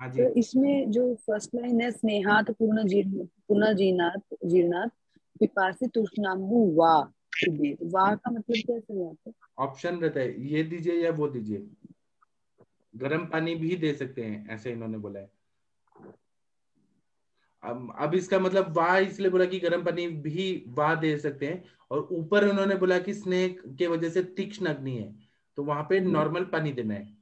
[SPEAKER 2] हाँ जी।
[SPEAKER 4] तो इसमें जो फर्स्ट लाइन है स्नेहात पूर्ण जीर्णात जीर्णात पिपासी तृष्णाम्बु वा पिबेत, वा का मतलब क्या सर यहाँ पे?
[SPEAKER 2] ऑप्शन रहता है, ये दीजिए या वो दीजिए, गर्म पानी भी दे सकते हैं, ऐसे इन्होंने बोला है। अब इसका मतलब वाह इसलिए बोला कि गर्म पानी भी वाह दे सकते हैं, और ऊपर उन्होंने बोला कि स्नेह के वजह से तीक्ष्ण अग्नि है, तो वहां पे नॉर्मल पानी देना है,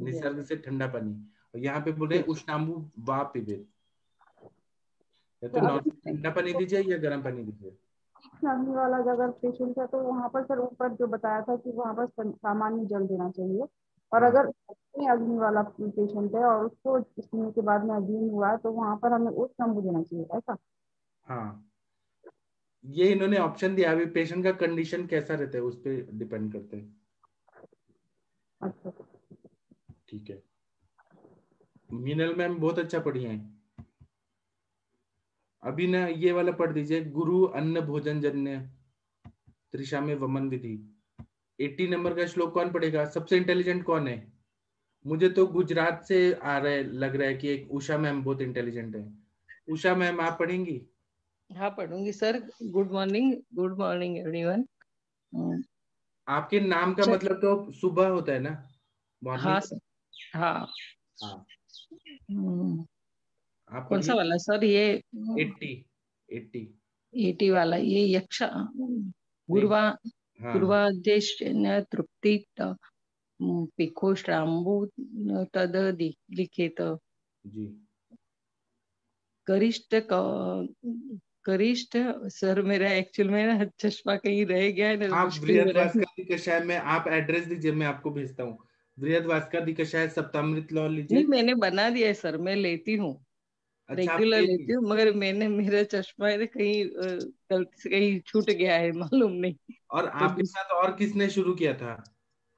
[SPEAKER 2] निसर्ग से ठंडा पानी। और यहाँ पे बोल रहे हैं उष्णांबु वाह पिबेत, या तो नॉर्मल ठंडा पानी दीजिए या गर्म पानी दीजिए।
[SPEAKER 9] अग्नि वाला अगर पेशेंट है तो वहाँ पर सर ऊपर जो बताया था कि वहाँ पर सामान्य जल देना चाहिए, और अगर अग्नि वाला पेशेंट है और उसको स्नेह के बाद में अग्नि हुआ है तो वहाँ पर हमें उष्णांबु देना चाहिए, ऐसा।
[SPEAKER 2] हाँ, ये इन्होंने ऑप्शन दिया, अभी पेशेंट का कंडीशन कैसा रहता है उस पर डिपेंड करते हैं।
[SPEAKER 9] अच्छा
[SPEAKER 2] ठीक है, मीनल मैम बहुत अच्छा पढ़ी हैं। अभी ना ये वाला पढ़ दीजिए, गुरु अन्न भोजन जन्य त्रिशा में वमन विधि। 80 नंबर का श्लोक कौन पढ़ेगा? सबसे इंटेलिजेंट कौन है? मुझे तो गुजरात से आ रहा है, लग रहा है कि एक उषा मैम बहुत इंटेलिजेंट है। उषा मैम आप पढ़ेंगी?
[SPEAKER 10] हाँ पढ़ूंगी सर। Good morning everyone.
[SPEAKER 2] आपके नाम का मतलब तो सुबह होता है ना, मॉर्निंग?
[SPEAKER 10] हाँ सर, हाँ।
[SPEAKER 2] हाँ, आप
[SPEAKER 10] कौन सा वाला सर? ये 80 वाला, ये यक्षा गुरुवादेश तृप्ति पिखो श्राम्बु तद लिखित
[SPEAKER 2] जी।
[SPEAKER 10] गरिष्ठ सर, मेरा एक्चुअल में ना चश्मा कहीं रह गया है ना,
[SPEAKER 2] आप बृहद्वास्कादि कषाय में आप एड्रेस दीजिए, मैं आपको भेजता हूँ। बृहद्वास्कादि कषाय सप्तामृत लॉ लीजिए।
[SPEAKER 10] नहीं, मैंने बना दिया है सर, मैं लेती हूँ।
[SPEAKER 2] अच्छा,
[SPEAKER 10] रेगुलर लेती हूँ, मगर मेरा चश्मा है कहीं गलती से कहीं छूट गया है, मालूम नहीं।
[SPEAKER 2] और आपके साथ और किसने शुरू किया था?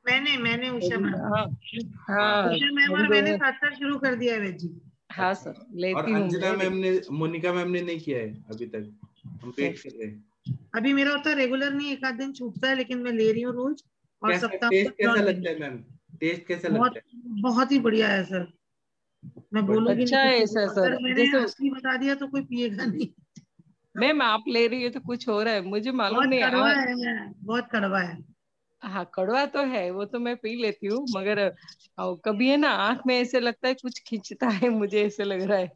[SPEAKER 7] मैंने उषा मैम।
[SPEAKER 10] हाँ,
[SPEAKER 7] उषा मैम और मैंने साथ साथ शुरू कर दिया है जी।
[SPEAKER 10] हाँ सर, लेती
[SPEAKER 2] और
[SPEAKER 10] हूँ।
[SPEAKER 2] अंजना मैम ने, मोनिका मैम ने नहीं किया है अभी तक, हम वेट कर रहे हैं।
[SPEAKER 7] अभी मेरा होता रेगुलर नहीं, एक आध दिन छूटता है, लेकिन मैं ले रही हूँ रोज। और सप्ताह
[SPEAKER 2] टेस्ट कैसा लगता है मैम? टेस्ट कैसा लगता है?
[SPEAKER 7] बहुत ही बढ़िया है सर, मैं बोलूंगी
[SPEAKER 10] अच्छा
[SPEAKER 7] नहीं।
[SPEAKER 10] है ऐसा सर,
[SPEAKER 7] मैंने असली बता दिया तो कोई पिएगा नहीं।
[SPEAKER 10] मैम आप ले रही हो तो कुछ हो रहा है, मुझे मालूम
[SPEAKER 7] बहुत
[SPEAKER 10] नहीं।
[SPEAKER 7] कड़वा है, बहुत कड़वा है।
[SPEAKER 10] हाँ, कड़वा तो है, वो तो मैं पी लेती हूँ, मगर कभी है ना आंख में ऐसे लगता है कुछ खींचता है, मुझे ऐसे लग रहा है।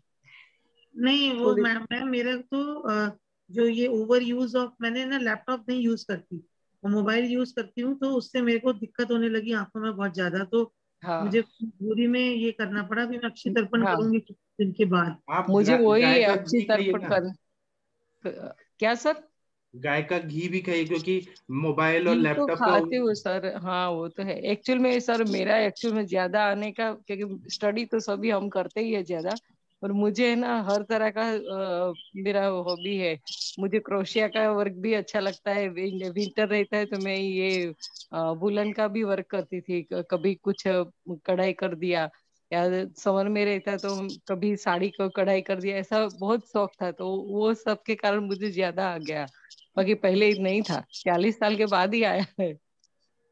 [SPEAKER 7] नहीं वो मैम मेरे तो जो ये ओवर यूज ऑफ, मैंने ना लैपटॉप नहीं यूज करती, मोबाइल यूज करती हूँ, तो उससे मेरे को दिक्कत होने लगी आंखों में बहुत ज्यादा, तो
[SPEAKER 10] हाँ,
[SPEAKER 7] मुझे पूरी में ये करना पड़ा। भी मैं अक्षी तर्पण करूंगी कुछ दिन के बाद।
[SPEAKER 10] मुझे वही अक्षी तर्पण कर। क्या सर?
[SPEAKER 2] गाय का घी भी खाइए, क्योंकि मोबाइल और लैपटॉप
[SPEAKER 10] तो खाती हूँ सर। हाँ वो तो है। एक्चुअल में सर मेरा एक्चुअल में ज्यादा आने का, क्योंकि स्टडी तो सभी हम करते ही है ज्यादा, और मुझे है ना हर तरह का मेरा हॉबी है। मुझे क्रोशिया का वर्क भी अच्छा लगता है। विंटर रहता है तो मैं ये वुलन का भी वर्क करती थी, कभी कुछ कढ़ाई कर दिया, या समर में रहता है तो कभी साड़ी को कढ़ाई कर दिया, ऐसा बहुत शौक था, तो वो सब के कारण मुझे ज्यादा आ गया। बाकी पहले नहीं था, 40 साल के बाद ही आया है।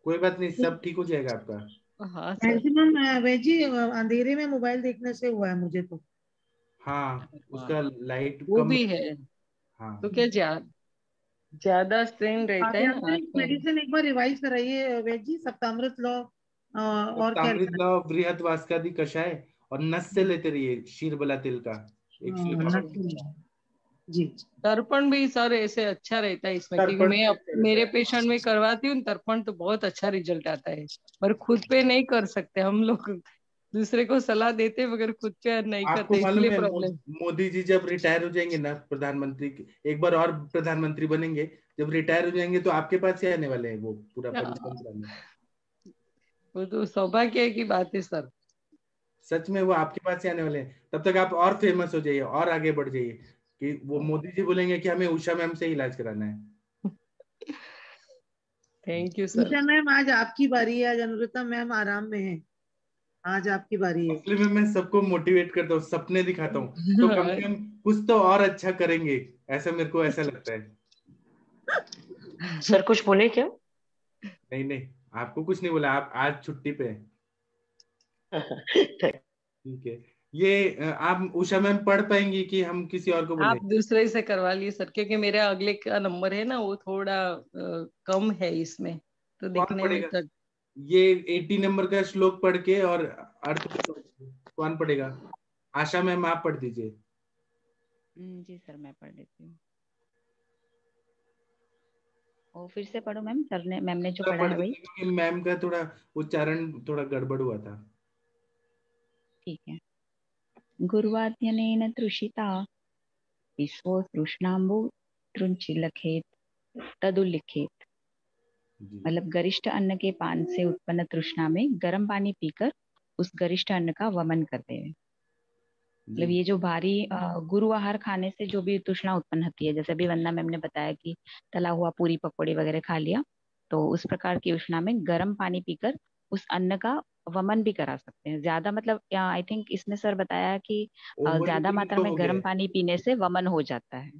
[SPEAKER 2] कोई बात नहीं, सब ठीक हो जाएगा आपका।
[SPEAKER 10] हाँ सर।
[SPEAKER 7] मैक्सिमम वेजी अंधेरे में मोबाइल देखने से हुआ है मुझे तो।
[SPEAKER 2] हाँ, उसका लाइट
[SPEAKER 10] वो
[SPEAKER 2] कम
[SPEAKER 10] भी है।
[SPEAKER 2] हाँ,
[SPEAKER 10] तो क्या ज्यादा स्ट्रेन रहता है ना।
[SPEAKER 7] मेडिसिन एक बार रिवाइज कराइए वेजी, सप्तामृत लॉ और क्या
[SPEAKER 2] सप्तामृत लॉ, बृहद्वास्कादि कषाय, और नस से लेते रहिए शीरबला तिल का
[SPEAKER 7] जी।
[SPEAKER 10] तर्पण भी सर ऐसे अच्छा रहता है इसमें, क्योंकि मैं मेरे पेशेंट में करवाती हूँ तर्पण, तो बहुत अच्छा रिजल्ट आता है। पर खुद पे नहीं कर सकते हम लोग, दूसरे को सलाह देते मगर खुद पे नहीं करते, इसलिए प्रॉब्लम।
[SPEAKER 2] मोदी जी जब रिटायर हो जाएंगे ना प्रधानमंत्री, एक बार और प्रधानमंत्री बनेंगे, जब रिटायर हो जाएंगे तो आपके पास ही आने वाले हैं वो पूरा पंचतंत्र।
[SPEAKER 10] वो तो सौभाग्य की बात है सर,
[SPEAKER 2] सच में वो आपके पास ही आने वाले हैं। तब तक आप और फेमस हो जाइए और आगे बढ़ जाइए, कि वो मोदी जी बोलेंगे कि हमें उषा मैम से इलाज कराना है।
[SPEAKER 10] Thank you sir.
[SPEAKER 7] Usha ma'am आज आपकी बारी है, आज अनुरुता मैम आराम में है, आज आपकी बारी है।
[SPEAKER 2] असली में मैं सबको मोटिवेट करता हूँ, सपने दिखाता हूँ, तो कम से कम कुछ तो और अच्छा करेंगे, ऐसा मेरे को ऐसा लगता है।
[SPEAKER 8] सर कुछ बोले क्या?
[SPEAKER 2] नहीं नहीं, आपको कुछ नहीं बोला, आप आज छुट्टी पे हैं। ठीक है, ये आप उषा मैम पढ़ पाएंगी कि हम किसी और को बोले?
[SPEAKER 10] आप दूसरे से करवा लिए सर, क्योंकि मेरा अगले का नंबर है ना, वो थोड़ा कम है इसमें, तो देखने में तक।
[SPEAKER 2] ये 80 नंबर का श्लोक पढ़ के और अर्थ कौन पढ़ेगा? आशा मैम आप पढ़ दीजिए।
[SPEAKER 11] जी सर, मैं पढ़ लेती हूँ। और फिर से पढ़ो मैम, सर ने मैम ने जो पढ़ा
[SPEAKER 2] पढ़
[SPEAKER 11] है वही।
[SPEAKER 2] दीजिए क्योंकि मैम का थोड़ा उच्चारण थोड़ा गड़बड़ हुआ था।
[SPEAKER 11] ठीक है। गुरुवाद्यनेन तृषिता विश्वो तृष्णाम्बु तृंचि लखेत तदुल्लिखेत।
[SPEAKER 2] जी
[SPEAKER 11] मतलब गरिष्ठ अन्न के पान से उत्पन्न तृष्णा में गर्म पानी पीकर उस गरिष्ठ अन्न का वमन करते हैं। मतलब
[SPEAKER 2] जी
[SPEAKER 11] ये जो भारी गुरु आहार खाने से जो भी तृष्णा उत्पन्न होती है, जैसे अभी वंदना मैम ने बताया कि तला हुआ पूरी पकौड़े वगैरह खा लिया, तो उस प्रकार की उष्णा में गर्म पानी पीकर उस अन्न का वमन भी करा सकते हैं। ज्यादा मतलब आई थिंक इसने सर बताया कि
[SPEAKER 2] ओवर
[SPEAKER 11] ज्यादा
[SPEAKER 2] ईटिंग
[SPEAKER 11] मात्रा
[SPEAKER 2] तो
[SPEAKER 11] में
[SPEAKER 2] हो गया
[SPEAKER 11] गर्म
[SPEAKER 2] है,
[SPEAKER 11] पानी पीने से वमन हो जाता है।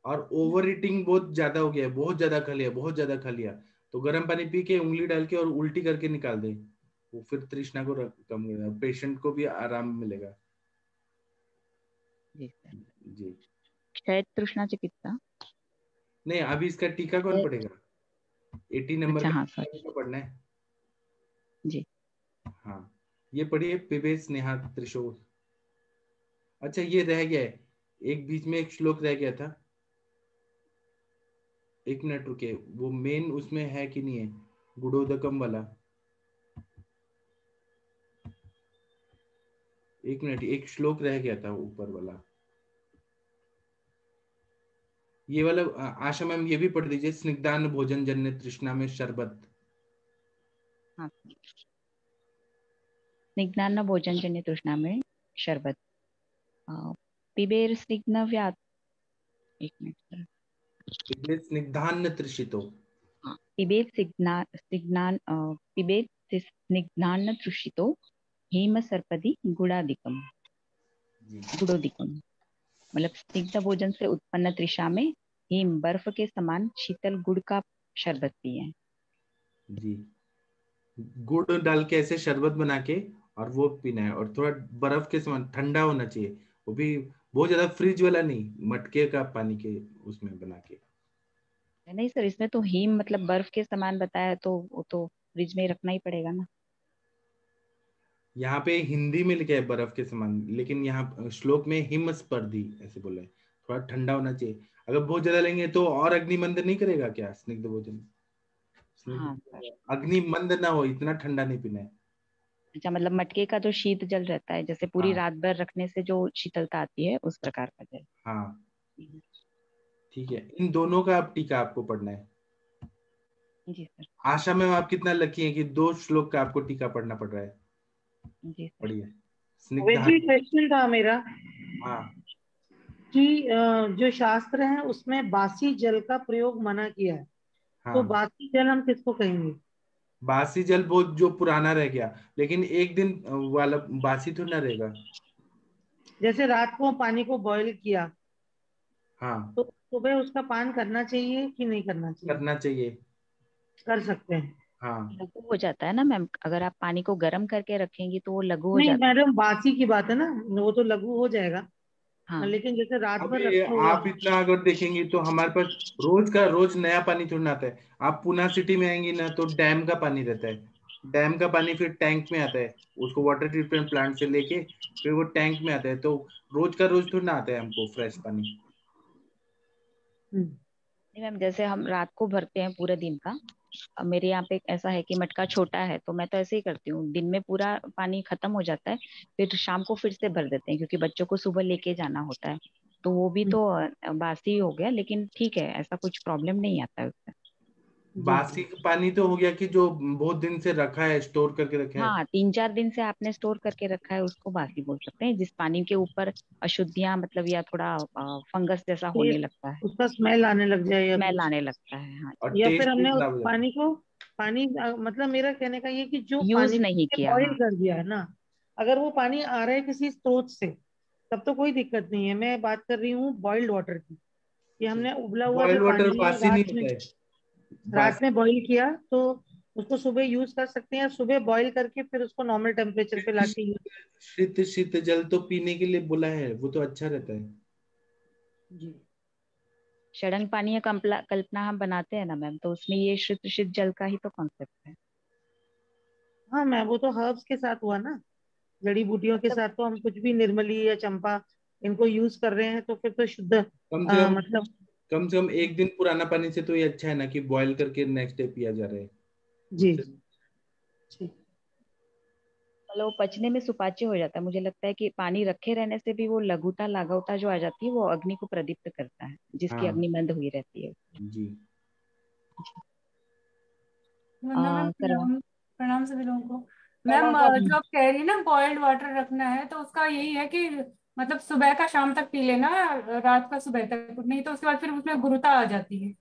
[SPEAKER 2] और ओवर ईटिंग बहुत ज्यादा हो गया है, बहुत ज्यादा खा लिया, बहुत ज्यादा खा लिया। तो गर्म पानी पी के उंगली डाल के और उल्टी करके निकाल दे, वो फिर तृष्णा को कम करेगा, पेशेंट को भी आराम मिलेगा।
[SPEAKER 11] जी सर।
[SPEAKER 2] जी
[SPEAKER 11] क्षय तृष्णा चिकित्सा।
[SPEAKER 2] नहीं, अभी इसका टीका कौन पढ़ेगा? 80 नंबर
[SPEAKER 11] अच्छा
[SPEAKER 2] का
[SPEAKER 11] हाँ सर।
[SPEAKER 2] टीका तो पढ़ना है।
[SPEAKER 11] जी
[SPEAKER 2] हाँ, ये पढ़िए, पिबे स्नेहा त्रिशोर। अच्छा, ये रह गया है, एक बीच में एक श्लोक रह गया था, एक मिनट रुके, वो मेन उसमें है कि नहीं है, गुणोदकम वाला। एक मिनट, एक श्लोक रह गया था ऊपर वाला, ये वाला। आशा मैम ये भी पढ़ दीजिए, स्निग्धान भोजन जन्य तृष्णा में शरबत।
[SPEAKER 11] हाँ। स्निग्धान भोजन जन्य तृष्णा में शरबत। पिबेर स्निग्ध व्यात। एक मिनट सर।
[SPEAKER 2] पिबे स्निग्धान तृषितो।
[SPEAKER 11] हाँ, पिबेत स्निग्धान तृषितो हेम सर्पदी गुड़ादिकम।
[SPEAKER 2] जी
[SPEAKER 11] गुड़ोदिकम मतलब स्निग्ध भोजन से उत्पन्न तृषा में हिम बर्फ के समान शीतल गुड़ का शरबत पिए।
[SPEAKER 2] जी, गुड़ डाल के ऐसे शरबत बना के और वो पीना है, और थोड़ा बर्फ के समान ठंडा होना चाहिए, वो भी बहुत ज्यादा फ्रिज वाला नहीं, मटके का पानी के उसमें बना के।
[SPEAKER 11] नहीं सर, इसमें तो हिम मतलब बर्फ के समान बताया, तो वो तो फ्रिज में ही रखना ही पड़ेगा ना।
[SPEAKER 2] यहाँ पे हिंदी में लिखा है बर्फ के समान, लेकिन यहाँ श्लोक में हिम स्पर्धी ऐसे बोला है, थोड़ा ठंडा होना चाहिए। अगर बहुत ज्यादा लेंगे तो और अग्निमंद नहीं करेगा क्या स्निग्ध भोजन?
[SPEAKER 11] हाँ सर।
[SPEAKER 2] अग्निमंद ना हो, इतना ठंडा नहीं पीना है।
[SPEAKER 11] अच्छा, मतलब मटके का जो शीत जल रहता है, जैसे पूरी
[SPEAKER 2] हाँ
[SPEAKER 11] रात भर रखने से जो शीतलता आती है, उस प्रकार का जल।
[SPEAKER 2] हाँ, ठीक है, इन दोनों का आप टीका आपको पढ़ना है।
[SPEAKER 11] जी सर।
[SPEAKER 2] आशा में आप कितना लकी हैं कि 2 श्लोक का आपको टीका पढ़ना पड़ रहा है।
[SPEAKER 11] जी सर।
[SPEAKER 2] बढ़िया।
[SPEAKER 7] वैसे
[SPEAKER 2] स्निग्धान।
[SPEAKER 7] क्वेश्चन था मेरा
[SPEAKER 2] हाँ
[SPEAKER 7] कि जो शास्त्र है उसमें बासी जल का प्रयोग मना किया है, तो
[SPEAKER 2] हाँ,
[SPEAKER 7] बासी जल हम किसको कहेंगे?
[SPEAKER 2] बासी जल बहुत जो पुराना रह गया, लेकिन एक दिन वाला बासी थोड़ी ना रहेगा।
[SPEAKER 7] जैसे रात को पानी को बॉईल किया,
[SPEAKER 2] हाँ,
[SPEAKER 7] तो सुबह उसका पान करना चाहिए कि नहीं करना चाहिए?
[SPEAKER 2] करना चाहिए।
[SPEAKER 7] कर सकते हैं।
[SPEAKER 2] हाँ,
[SPEAKER 11] लघु हो जाता है ना मैम, अगर आप पानी को गर्म करके रखेंगी तो वो लघु हो
[SPEAKER 7] नहीं
[SPEAKER 11] जाता है।
[SPEAKER 7] मैडम, बासी की बात है ना, वो तो लघु हो जाएगा,
[SPEAKER 11] हाँ।
[SPEAKER 7] लेकिन जैसे रात
[SPEAKER 2] अब
[SPEAKER 7] भर
[SPEAKER 2] ये
[SPEAKER 7] रखा हुआ
[SPEAKER 2] आप इतना अगर देखेंगे तो हमारे पास रोज का रोज नया पानी थोड़ी ना आता है। आप पुणे सिटी में आएंगी ना तो डैम का पानी रहता है, डैम का पानी फिर टैंक में आता है, उसको वाटर ट्रीटमेंट प्लांट से लेके फिर वो टैंक में आता है, तो रोज का रोज थोड़ी ना आता है हमको फ्रेश पानी।
[SPEAKER 11] नहीं मैम, जैसे हम रात को भरते हैं पूरे दिन का, अब मेरे यहाँ पे ऐसा है कि मटका छोटा है, तो मैं तो ऐसे ही करती हूँ, दिन में पूरा पानी खत्म हो जाता है, फिर शाम को फिर से भर देते हैं, क्योंकि बच्चों को सुबह लेके जाना होता है। तो वो भी तो बासी हो गया, लेकिन ठीक है, ऐसा कुछ प्रॉब्लम नहीं आता है उससे।
[SPEAKER 2] बासी पानी तो हो गया कि जो बहुत दिन से रखा है, स्टोर करके रखा है।
[SPEAKER 11] हाँ, 3-4 दिन से आपने स्टोर करके रखा है, उसको बासी बोल सकते हैं, जिस पानी के ऊपर अशुद्धियां मतलब या थोड़ा फंगस जैसा होने
[SPEAKER 7] टेस्ट,
[SPEAKER 11] लगता है,
[SPEAKER 7] उसका स्मेल आने लग जाए या
[SPEAKER 11] स्मेल
[SPEAKER 7] कुछ,
[SPEAKER 11] आने लगता है। हाँ,
[SPEAKER 2] और
[SPEAKER 7] या फिर
[SPEAKER 2] टेस्ट भी
[SPEAKER 7] हमने उस
[SPEAKER 2] खराब हो जाता है।
[SPEAKER 7] पानी को मतलब मेरा कहने का ये कि जो
[SPEAKER 11] यूज
[SPEAKER 7] पानी
[SPEAKER 11] नहीं किया।
[SPEAKER 7] बॉईल
[SPEAKER 11] हाँ।
[SPEAKER 7] कर दिया है ना, अगर वो पानी आ रहा है किसी स्रोत से, तब तो कोई दिक्कत नहीं है। मैं बात कर रही हूँ बॉइल्ड वाटर की, कि हमने उबला हुआ
[SPEAKER 2] बॉयल
[SPEAKER 7] जो
[SPEAKER 2] वाटर
[SPEAKER 7] पानी है
[SPEAKER 2] बासी नहीं होता है।
[SPEAKER 7] रात
[SPEAKER 2] बासी
[SPEAKER 7] में बॉईल किया, तो उसको सुबह यूज कर सकते हैं, सुबह बॉईल करके फिर उसको नॉर्मल टेम्परेचर पे लाके यूज।
[SPEAKER 2] शीत शीत जल तो पीने के लिए बोला है, वो तो अच्छा रहता है।
[SPEAKER 7] जी
[SPEAKER 11] षडंग पानी या कल्पना हम बनाते हैं ना मैम, तो उसमें ये शुद्ध जल का ही तो कॉन्सेप्ट है।
[SPEAKER 7] हाँ मैम, वो तो हर्ब्स के साथ हुआ ना, जड़ी बूटियों के
[SPEAKER 11] मतलब
[SPEAKER 7] साथ तो हम कुछ भी, निर्मली या चंपा इनको यूज कर रहे हैं तो फिर तो शुद्ध मतलब
[SPEAKER 2] कम से कम एक दिन पुराना पानी से तो ये अच्छा है ना कि बॉईल करके नेक्स्ट डे पिया जा रहा है।
[SPEAKER 7] जी
[SPEAKER 11] मतलब पचने में सुपाच्य हो जाता है। मुझे लगता है कि पानी रखे रहने से भी वो लघुता लाघवता जो आ जाती है वो अग्नि को प्रदीप्त करता है, जिसकी
[SPEAKER 2] हाँ।
[SPEAKER 11] अग्नि मंद हुई रहती है।
[SPEAKER 2] जी
[SPEAKER 12] प्रणाम प्रणाम सभी लोगों को। मैम जो आप कह रही है ना बॉइल्ड वाटर रखना है, तो उसका यही है कि मतलब सुबह का शाम तक पी लेना, रात का सुबह तक, नहीं तो उसके बाद फिर उसमें गुरुता आ जाती है।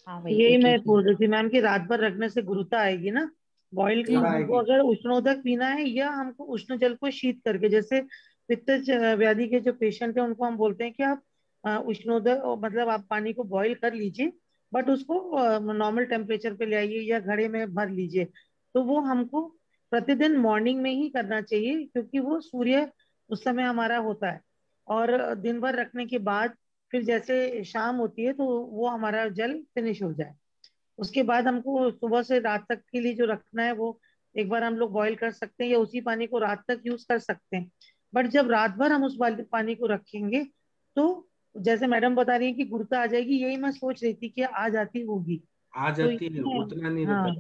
[SPEAKER 11] हाँ
[SPEAKER 7] यही मैं बोल रही थी मैम कि रात भर रखने से गुरुता आएगी ना। बॉइल हमको अगर उष्णोदक पीना है या हमको उष्ण जल को शीत करके, जैसे पित्त व्याधि के जो पेशेंट है उनको हम बोलते हैं कि आप उष्णोदक मतलब आप पानी को बॉईल कर लीजिए, बट उसको नॉर्मल टेम्परेचर पे ले आइए या घड़े में भर लीजिए। तो वो हमको प्रतिदिन मॉर्निंग में ही करना चाहिए, क्योंकि वो सूर्य उस समय हमारा होता है। और दिन भर रखने के बाद फिर जैसे शाम होती है तो वो हमारा जल फिनिश हो जाए। उसके बाद हमको सुबह से रात तक के लिए जो रखना है वो एक बार हम लोग बॉईल कर सकते हैं या उसी पानी को रात तक यूज कर सकते हैं। बट जब रात भर हम उस पानी को रखेंगे तो जैसे मैडम बता रही है कि गुरुता आ जाएगी, यही मैं सोच रही थी कि आ जाती होगी।
[SPEAKER 2] आ जाती है, उतना नहीं रहता।
[SPEAKER 7] हाँ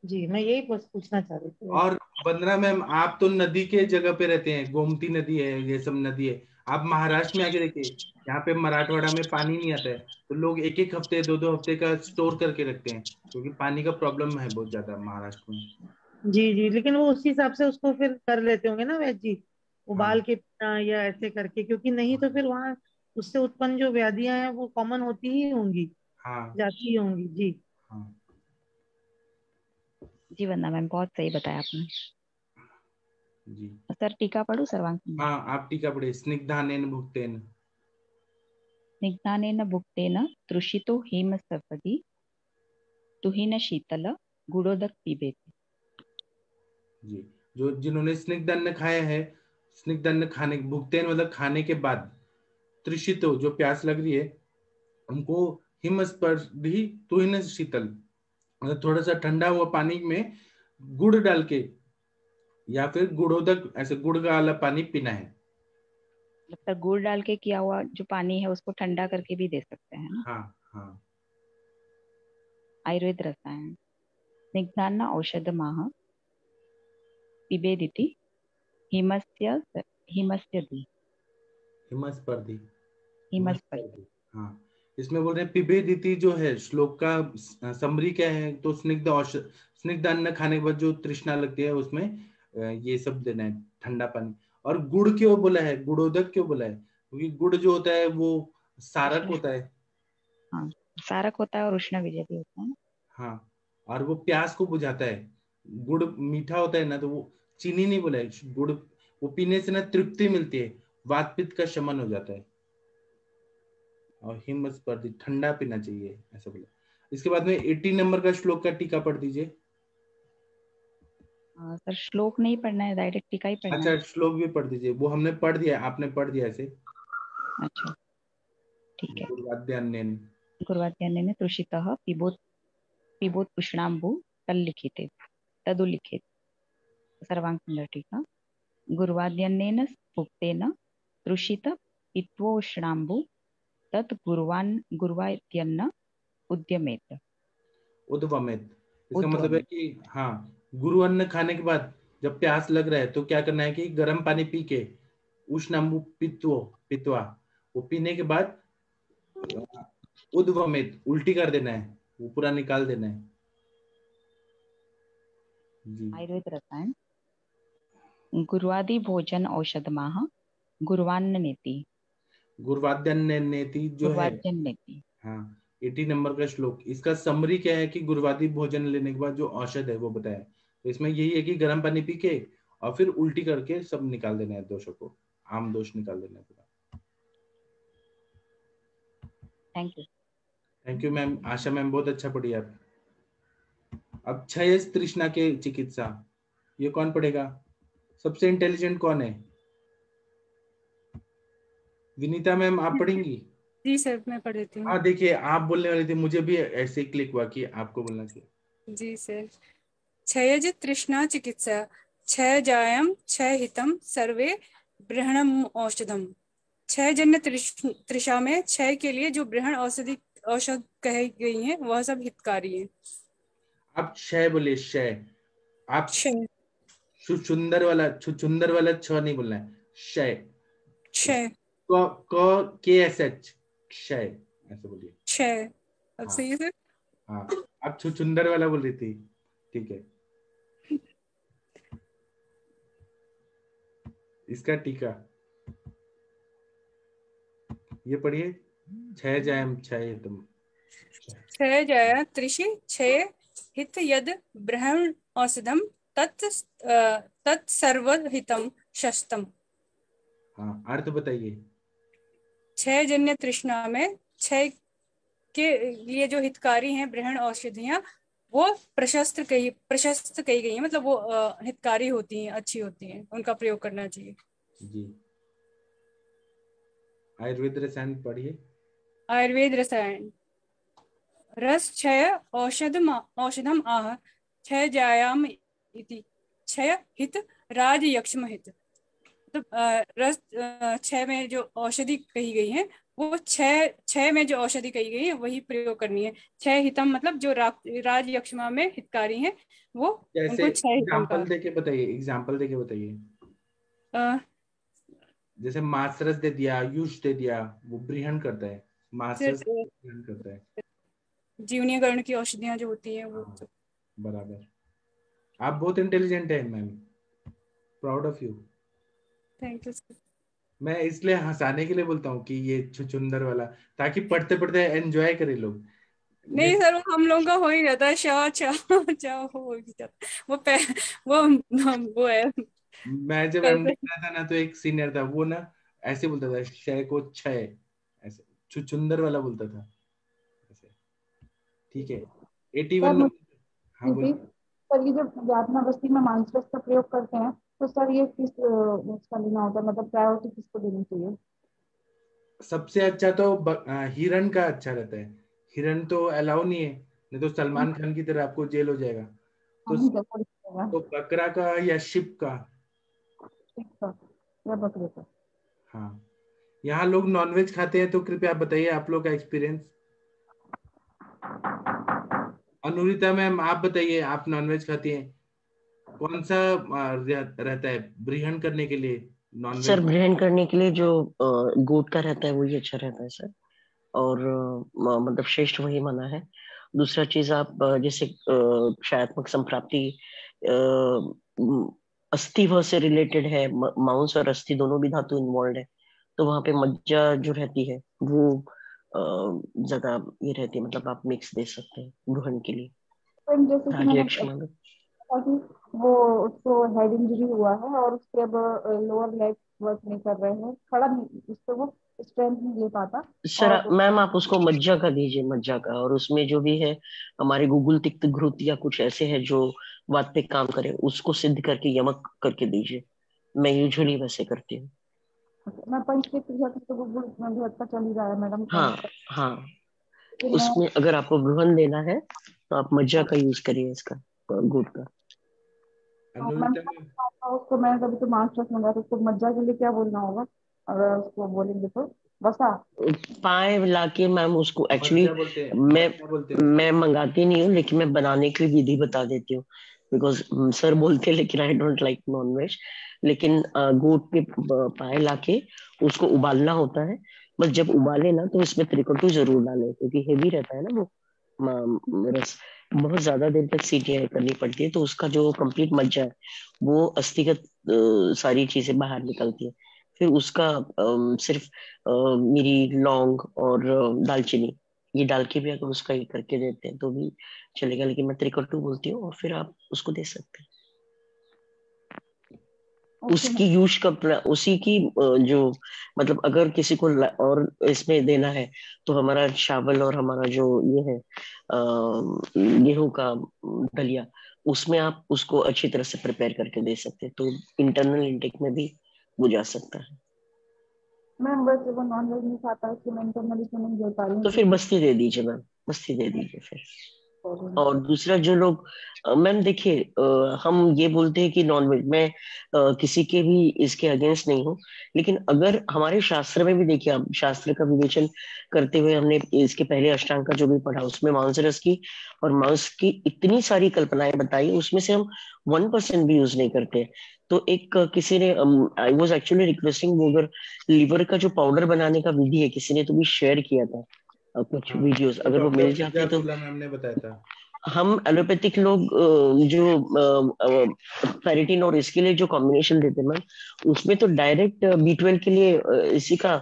[SPEAKER 7] जी, मैं यही बस पूछना चाह रही थी।
[SPEAKER 2] और वंदना मैम, आप तो नदी के जगह पे रहते हैं, गोमती नदी है, ये सब नदी है। आप महाराष्ट्र में आके देखिए, यहाँ पे मराठवाड़ा में पानी नहीं आता है, तो लोग एक एक हफ्ते 2-2 हफ्ते का स्टोर करके रखते हैं, क्योंकि पानी का प्रॉब्लम है बहुत ज्यादा महाराष्ट्र में।
[SPEAKER 7] जी जी, लेकिन वो उस हिसाब से उसको फिर कर लेते होंगे ना वैद जी, उबाल के पीना या ऐसे करके, क्योंकि नहीं तो फिर वहाँ उससे उत्पन्न जो व्याधियां हैं वो कॉमन होती ही होंगी,
[SPEAKER 2] हाँ
[SPEAKER 7] जाती ही होंगी। जी
[SPEAKER 2] हाँ
[SPEAKER 11] जी वंदना मैम, बहुत सही बताया आपने।
[SPEAKER 2] जी
[SPEAKER 11] सर टीका पढ़ू सर्वांग?
[SPEAKER 2] हाँ, आप टीका पढ़े। स्निग्धानेन भुक्तेन
[SPEAKER 11] स्निग्धानेन भुक्तेन तृषितो हेम सपदि तुहिन शीतल गुड़ोदक पिबेत।
[SPEAKER 2] जी, जो जिन्होंने स्निग्धान्न खाया है, स्निग्धान्न खाने, भुक्तेन मतलब खाने के बाद, तृषितो जो प्यास लग रही है उनको, हिमस्पर्धी तुहिन शीतल मतलब थोड़ा सा ठंडा हुआ पानी में गुड़ डाल के या फिर गुड़ोदक, ऐसे गुड़ का वाला पानी पीना है।
[SPEAKER 11] मतलब गुड़ डाल के किया हुआ जो पानी है उसको ठंडा करके भी दे सकते हैं ना।
[SPEAKER 2] हाँ हाँ।
[SPEAKER 11] आयुर्वेद रसायन स्निग्धान्न औषधमाह पिबेदिति हिमस्य हिमस्यदि
[SPEAKER 2] हिमस्पर्धी
[SPEAKER 11] हिमस्पर्धी।
[SPEAKER 2] हाँ, इसमें बोल रहे हैं पिबेदिति जो है श्लोक का समरी क्या है, तो स्निग्ध औषध, स्निग्ध अन्न खाने के बाद जो तृष्णा लगती है उसमें ये सब देना है, ठंडा पानी। और गुड़ क्यों बोला है, गुड़ोदक क्यों बोला है, क्योंकि गुड़ जो होता है वो सारक होता है।
[SPEAKER 11] हाँ, सारक होता है और उष्ण विजय भी होता है।
[SPEAKER 2] हाँ, और वो प्यास को बुझाता है। गुड़ मीठा होता है ना, तो वो चीनी नहीं बोला है, गुड़ वो पीने से ना तृप्ति मिलती है, वात पित्त का शमन हो जाता है। और हिमस्पर्धी ठंडा पीना चाहिए, ऐसा बोला। इसके बाद में 80 नंबर का श्लोक का टीका पढ़ दीजिए।
[SPEAKER 11] सर श्लोक नहीं पढ़ना है, डायरेक्ट टीका ही पढ़ना
[SPEAKER 2] अच्छा,
[SPEAKER 11] है।
[SPEAKER 2] श्लोक भी पढ़ दीजिए, वो हमने पढ़ दिया, आपने पढ़ दिया ऐसे।
[SPEAKER 11] अच्छा ठीक है।
[SPEAKER 2] गुरुवाद्यान्नेन
[SPEAKER 11] गुरुवाद्यान्नेन तृषितः पिबोत पुष्णाम्बु तल्लिखिते तदुल्लिखित। सर्वांग सुंदर टीका। गुरुवाद्यान्नेन भुक्तेन तृषित पित्वोष्णाम्बु तत् गुरुवाद्यन्न उद्यमेत।
[SPEAKER 2] उद्वमेत, इसका मतलब है कि हाँ, गुरु अन्न खाने के बाद जब प्यास लग रहा है तो क्या करना है कि गर्म पानी पी के उष्णाम्बु पित्वा वो पीने के बाद उद्वमेत उल्टी कर देना है, वो पूरा निकाल देना है। जी।
[SPEAKER 11] आयुर्वेद रसायन गुरुवादि भोजन औषधमाह गुरुवान्नेति।
[SPEAKER 2] गुरुवाद्यान्नेति जो है, हाँ 80 नंबर का श्लोक, इसका समरी क्या है कि गुरुवादी भोजन लेने के बाद जो औषध है वो बताया। तो इसमें यही है कि गर्म पानी पी के और फिर उल्टी करके सब निकाल देना है, दोषों को, आम दोष निकाल देना है पूरा। Thank you ma'am, Asha ma'am बहुत अच्छा पढ़ी आप। अब क्षय तृष्णा के चिकित्सा, ये कौन पढ़ेगा, सबसे इंटेलिजेंट कौन है? विनीता मैम आप पढ़ेंगी?
[SPEAKER 12] जी सर, मैं पढ़ देती हूँ।
[SPEAKER 2] हाँ देखिए, आप बोलने वाली थी, मुझे भी ऐसे क्लिक हुआ कि आपको बोलना चाहिए।
[SPEAKER 12] जी सर। क्षयज तृष्णा चिकित्सा क्षय जायम क्षय हितम सर्वे ब्रहणम औषधम। क्षय जन्य तृषा में क्षय के लिए जो बृहण औषध कही गई हैं वह सब हितकारी हैं।
[SPEAKER 2] आप क्षय बोलिए, क्षय। आप
[SPEAKER 12] क्षय
[SPEAKER 2] छुछुंदर वाला छ नहीं बोलना है, क्षय।
[SPEAKER 12] क्षय
[SPEAKER 2] KSH, क्षय ऐसे बोलिए।
[SPEAKER 12] क्षय। अब
[SPEAKER 2] हाँ
[SPEAKER 12] सही है सर?
[SPEAKER 2] हाँ, आप छुछुंदर वाला बोल रही थी, ठीक है। इसका टीका ये पढ़िए, क्षय जायम क्षय तुम।
[SPEAKER 12] क्षय जय त्रिषि क्षय हित यद ब्रह्म औषधम तत्सर्वहितम शस्तम।
[SPEAKER 2] हाँ, अर्थ बताइए।
[SPEAKER 12] क्षय जन्य तृष्णा में क्षय के लिए जो हितकारी हैं बृहण औषधियां वो प्रशस्त कही गई हैं, मतलब वो हितकारी होती हैं, अच्छी होती हैं, उनका प्रयोग करना चाहिए।
[SPEAKER 2] जी। आयुर्वेद रसायन पढ़िए।
[SPEAKER 12] आयुर्वेद रसायन रस क्षय औषधम आह क्षय जायाम इति क्षय हित राज यक्ष्म हित। तो रस क्षय में जो औषधि कही गई है वो क्षय में जो औषधि कही गई है वही प्रयोग करनी है। क्षय हितम मतलब जो राज यक्ष्मा में हितकारी हैं वो
[SPEAKER 2] जैसे
[SPEAKER 12] उनको क्षय हितम
[SPEAKER 2] एग्जांपल देके बताइए। जैसे मासरस दे दिया, युष दे दिया, वो बृहण करता है। मासरस बृहण करता है।
[SPEAKER 12] जीवनीय गण की औषधियां जो होती हैं वो।
[SPEAKER 2] बराबर। आप बहुत इंटेलिजेंट है ma'am, proud of you.
[SPEAKER 12] Thank you sir. मैं
[SPEAKER 2] इसलिए हंसाने के लिए बोलता हूँ कि ये छुछुंदर वाला, ताकि पढ़ते पढ़ते एंजॉय करे लोग।
[SPEAKER 12] नहीं सर, वो हम लोगों का हो ही जाता है, हो ही जाता वो है।
[SPEAKER 2] मैं जब एमडी कर रहा था ना, तो एक सीनियर था, वो ना ऐसे बोलता था, क्षय को क्षय, ऐसे छुछुंदर वाला बोलता था ऐसे। ठीक है, 81 नंबर। हाँ बोलिए
[SPEAKER 9] सर। ये जब यातनावस्थी में मांसरस का प्रयोग करते हैं तो सर ये किस उसका लेना होता है, मतलब प्रायोरिटी किसको देनी चाहिए?
[SPEAKER 2] सबसे अच्छा तो हिरण का अच्छा रहता है। हिरण तो अलाउ नहीं है, नहीं तो सलमान खान की तरह आपको जेल हो जाएगा। तो बकरा का या शिप का।
[SPEAKER 9] या बकरे का।
[SPEAKER 2] हाँ, यहाँ लोग नॉनवेज खाते हैं, तो कृपया आप बताइए आप लोग का एक्सपीरियंस। अनुरिता मैम आप बताइए, आप नॉनवेज खाती हैं, कौन सा रहता है बृहण करने के लिए? नॉनवेज
[SPEAKER 8] सर बृहण करने के लिए जो गोट का रहता है वही अच्छा रहता है सर, और मतलब श्रेष्ठ वही माना है। दूसरा चीज आप जैसे क्षयात्मक संप्राप्ति अस्थिव से रिलेटेड है, मांस और अस्थि दोनों भी धातु इन्वॉल्व है, तो वहां पे मज्जा जो रहती है वो ज्यादा ये रहती है, मतलब आप मिक्स दे सकते हैं ग्रहण के लिए।
[SPEAKER 9] जैसे कि मैंने कि वो उसको हेड इंजरी हुआ है और उसके अब लोअर लेग वर्क नहीं कर रहे हैं, खड़ा नहीं, उससे वो स्ट्रेंथ नहीं ले पाता।
[SPEAKER 8] सर मैम आप उसको मज्जा का दीजिए, मज्जा का, और उसमें जो भी है हमारे गूगल तिक्त घृत या कुछ ऐसे है जो बात पे काम करे, उसको सिद्ध करके यमक करके दीजिए। मैं यूजुअली वैसे करती हूँ।
[SPEAKER 9] मैं पंचतिक गूगल का चल ही रहा है मैडम।
[SPEAKER 8] हाँ हाँ, उसमें अगर आपको बृहन देना है तो आप मज्जा का यूज करिए, इसका गुड़ का।
[SPEAKER 9] उसको मैं कभी तो मास्टर्स मंगा, तो उसको मज्जा के लिए क्या बोलना होगा अगर उसको बोलेंगे तो? वसा
[SPEAKER 8] पाए लाके मैम उसको एक्चुअली मैं मंगाती नहीं हूँ, लेकिन मैं बनाने की विधि बता देती हूँ, बिकॉज सर बोलते हैं लेकिन I don't like non veg. लेकिन गोट के पाए लाके उसको उबालना होता है, बस जब उबाले ना तो इसमें त्रिकटु जरूर डालें, क्योंकि हेवी रहता है ना वो रस, बहुत ज्यादा देर तक सीटियां करनी पड़ती है, तो उसका जो कंप्लीट मज्जा है वो अस्थिगत सारी चीजें बाहर निकलती है। फिर उसका सिर्फ मिरी लौंग और दालचीनी ये डाल के भी अगर उसका ये करके देते हैं तो भी चलेगा, लेकिन मैं त्रिकटु बोलती हूँ, और फिर आप उसको दे सकते हैं। उसकी यूज का उसी की जो मतलब अगर किसी को और इसमें देना है तो हमारा चावल और हमारा जो ये है गेहूं का दलिया, उसमें आप उसको अच्छी तरह से प्रिपेयर करके दे सकते हैं, तो इंटरनल इंटेक में भी वो जा सकता है।
[SPEAKER 9] मैम बस वो नॉन वेज नहीं खाता है, इसलिए मैं इंटरनल इसमें नहीं दे पा रही हूँ।
[SPEAKER 8] तो फिर बस्ती दे दीजिए मैम, बस्ती दे दीजिए फिर। और दूसरा जो लोग मैम देखिए हम ये बोलते हैं कि नॉनवेज, मैं किसी के भी इसके अगेंस्ट नहीं हूँ, लेकिन अगर हमारे शास्त्र में भी देखिए, आप शास्त्र का विवेचन करते हुए हमने इसके पहले अष्टांग का जो भी पढ़ा उसमें मांस रस की और मांस की इतनी सारी कल्पनाएं बताई, उसमें से हम 1% भी यूज नहीं करते। तो एक किसी ने, आई वॉज एक्चुअली रिक्वेस्टिंग, वो अगर लीवर का जो पाउडर बनाने का विधि है, किसी ने तो भी शेयर किया था कुछ वीडियोस, अगर वो मिल जाते तो।
[SPEAKER 2] मैम ने बताया था।
[SPEAKER 8] हम एलोपैथिक लोग जो फेरिटिन और इसके लिए जो कॉम्बिनेशन देते हैं मैम, उसमें तो डायरेक्ट B12 के लिए इसी का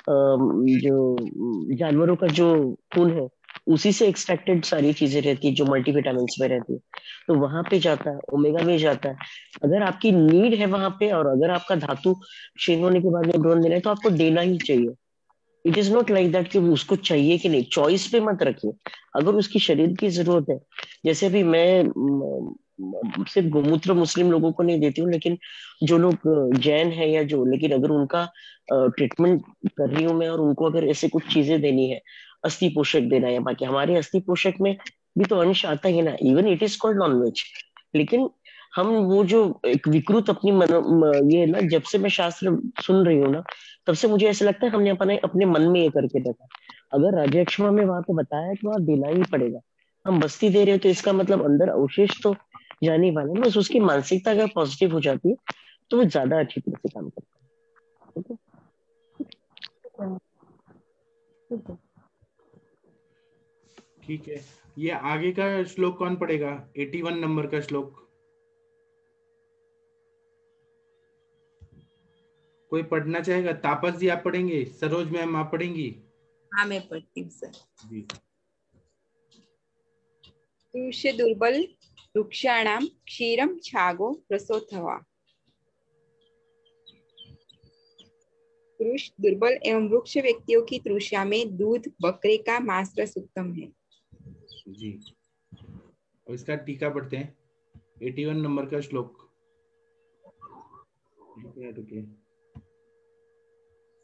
[SPEAKER 8] जो जानवरों का जो खून है उसी से एक्सट्रैक्टेड सारी चीजें रहती है जो मल्टीविटामिन में रहती है, तो वहां पे जाता है, ओमेगा में जाता है। अगर आपकी नीड है वहां पे, और अगर आपका धातु क्षीण होने के बाद में ब्रोन देना है तो आपको देना ही चाहिए। It is not like that कि उसको चाहिए कि नहीं, चॉइस पे मत रखिए। अगर उसकी शरीर की जरूरत है, जैसे अभी मैं सिर्फ गोमूत्र मुस्लिम लोगों को नहीं देती हूँ, लेकिन जो लोग जैन है या जो, लेकिन अगर उनका ट्रीटमेंट कर रही हूँ मैं, और उनको अगर ऐसे कुछ चीजें देनी है, अस्थि पोषक देना है, बाकी हमारे अस्थि पोषक में भी तो अंश आता है ना, even it is called non veg. लेकिन हम वो जो एक विकृत अपनी ये ना, जब से मैं शास्त्र सुन रही हूँ ना, तब से मुझे ऐसा लगता है हमने अपने अपने मन में ये करके रखा। अगर राजयक्षमा में वहां पे बताया है कि वहां देना ही पड़ेगा, हम बस्ती दे रहे हो तो इसका मतलब अंदर अवशेष तो जाने ही वाला है। बस उसकी मानसिकता अगर पॉजिटिव हो जाती है तो वो ज्यादा अच्छी तरह से काम करता है। ठीक है,
[SPEAKER 2] ठीक है। ये आगे का श्लोक कौन पढ़ेगा? 81 नंबर का श्लोक कोई पढ़ना चाहेगा? तापस जी आप पढ़ेंगे? सरोज मैम आप पढ़ेंगी?
[SPEAKER 13] हाँ मैं पढ़ती हूँ सर।
[SPEAKER 2] जी।
[SPEAKER 13] कृष्य दुर्बल वृक्षाणाम क्षीरम छागो रसोथवा। कृष दुर्बल एवं वृक्ष व्यक्तियों की तृष्णा में दूध बकरे का मांस रस उत्तम है।
[SPEAKER 2] जी, और इसका टीका पढ़ते हैं 81 नंबर का श्लोक। रुकिए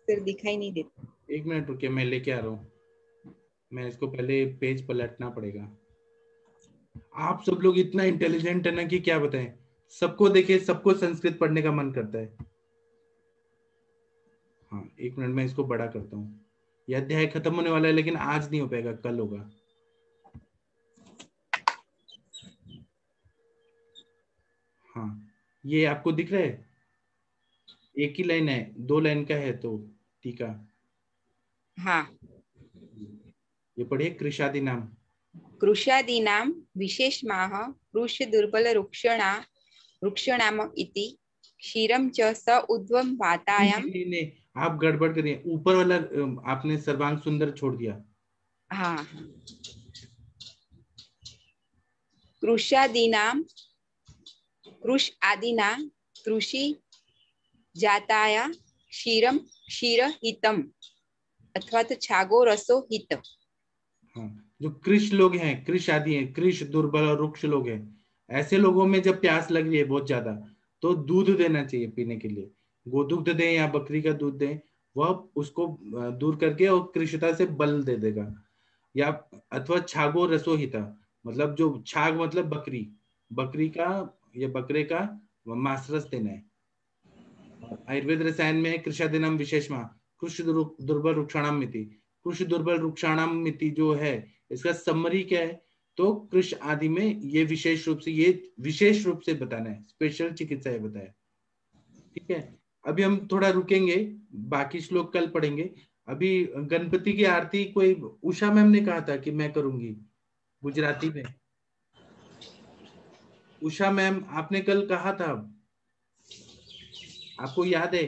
[SPEAKER 13] सर दिखाई नहीं देता।
[SPEAKER 2] 1 मिनट रुकिए, मैं लेके आ रहा हूँ। मैं इसको पहले पेज पलटना पड़ेगा। आप सब लोग इतना इंटेलिजेंट है ना कि क्या बताएं। सबको देखिए, सबको संस्कृत पढ़ने का मन करता है। हाँ 1 मिनट, मैं इसको बड़ा करता हूँ। यह अध्याय खत्म होने वाला है, लेकिन आज नहीं हो पाएगा, कल होगा। हाँ, ये आपको दिख रहा है? एक ही लाइन है, 2 लाइन का है तो टीका।
[SPEAKER 13] हाँ,
[SPEAKER 2] ये पढ़िए। कृषादि नाम
[SPEAKER 13] कृषादीनां विशेषमाह कृष दुर्बल वृक्षणाम इति क्षीरम च स ऊर्ध्वं वातायां।
[SPEAKER 2] नहीं, आप गड़बड़ करिए। ऊपर वाला आपने सर्वांग सुंदर छोड़ दिया।
[SPEAKER 13] हाँ, कृषादीनां कृष आदिना कृषि जाताया क्षीरम क्षीर हितम अथवा तो छागो रसो हित।
[SPEAKER 2] हाँ, जो कृष लोग हैं, कृष आदि हैं, कृष दुर्बल और रुक्ष लोग हैं, ऐसे लोगों में जब प्यास लग रही है बहुत ज्यादा, तो दूध देना चाहिए पीने के लिए। गोदुग्ध दें या बकरी का दूध दें, वह उसको दूर करके और कृषता से बल दे देगा। या अथवा छागो रसोहिता, मतलब जो छाग मतलब बकरी, बकरी का या बकरे का मांस रस देना है। आयुर्वेद रसायन में है कृषादिनम विशेषमा कृषि दुर्बल वृक्षाणाम मिति। कृषि दुर्बल वृक्षाणाम मिति जो है, इसका समरी क्या है? तो कृष आदि में ये विशेष रूप से बताना है, स्पेशल चिकित्सा है बताया। ठीक है, अभी हम थोड़ा रुकेंगे, बाकी श्लोक कल पढ़ेंगे। अभी गणपति की आरती कोई उषा मैम ने कहा था कि मैं करूंगी गुजराती में। उषा मैम आपने कल कहा था, आपको याद है?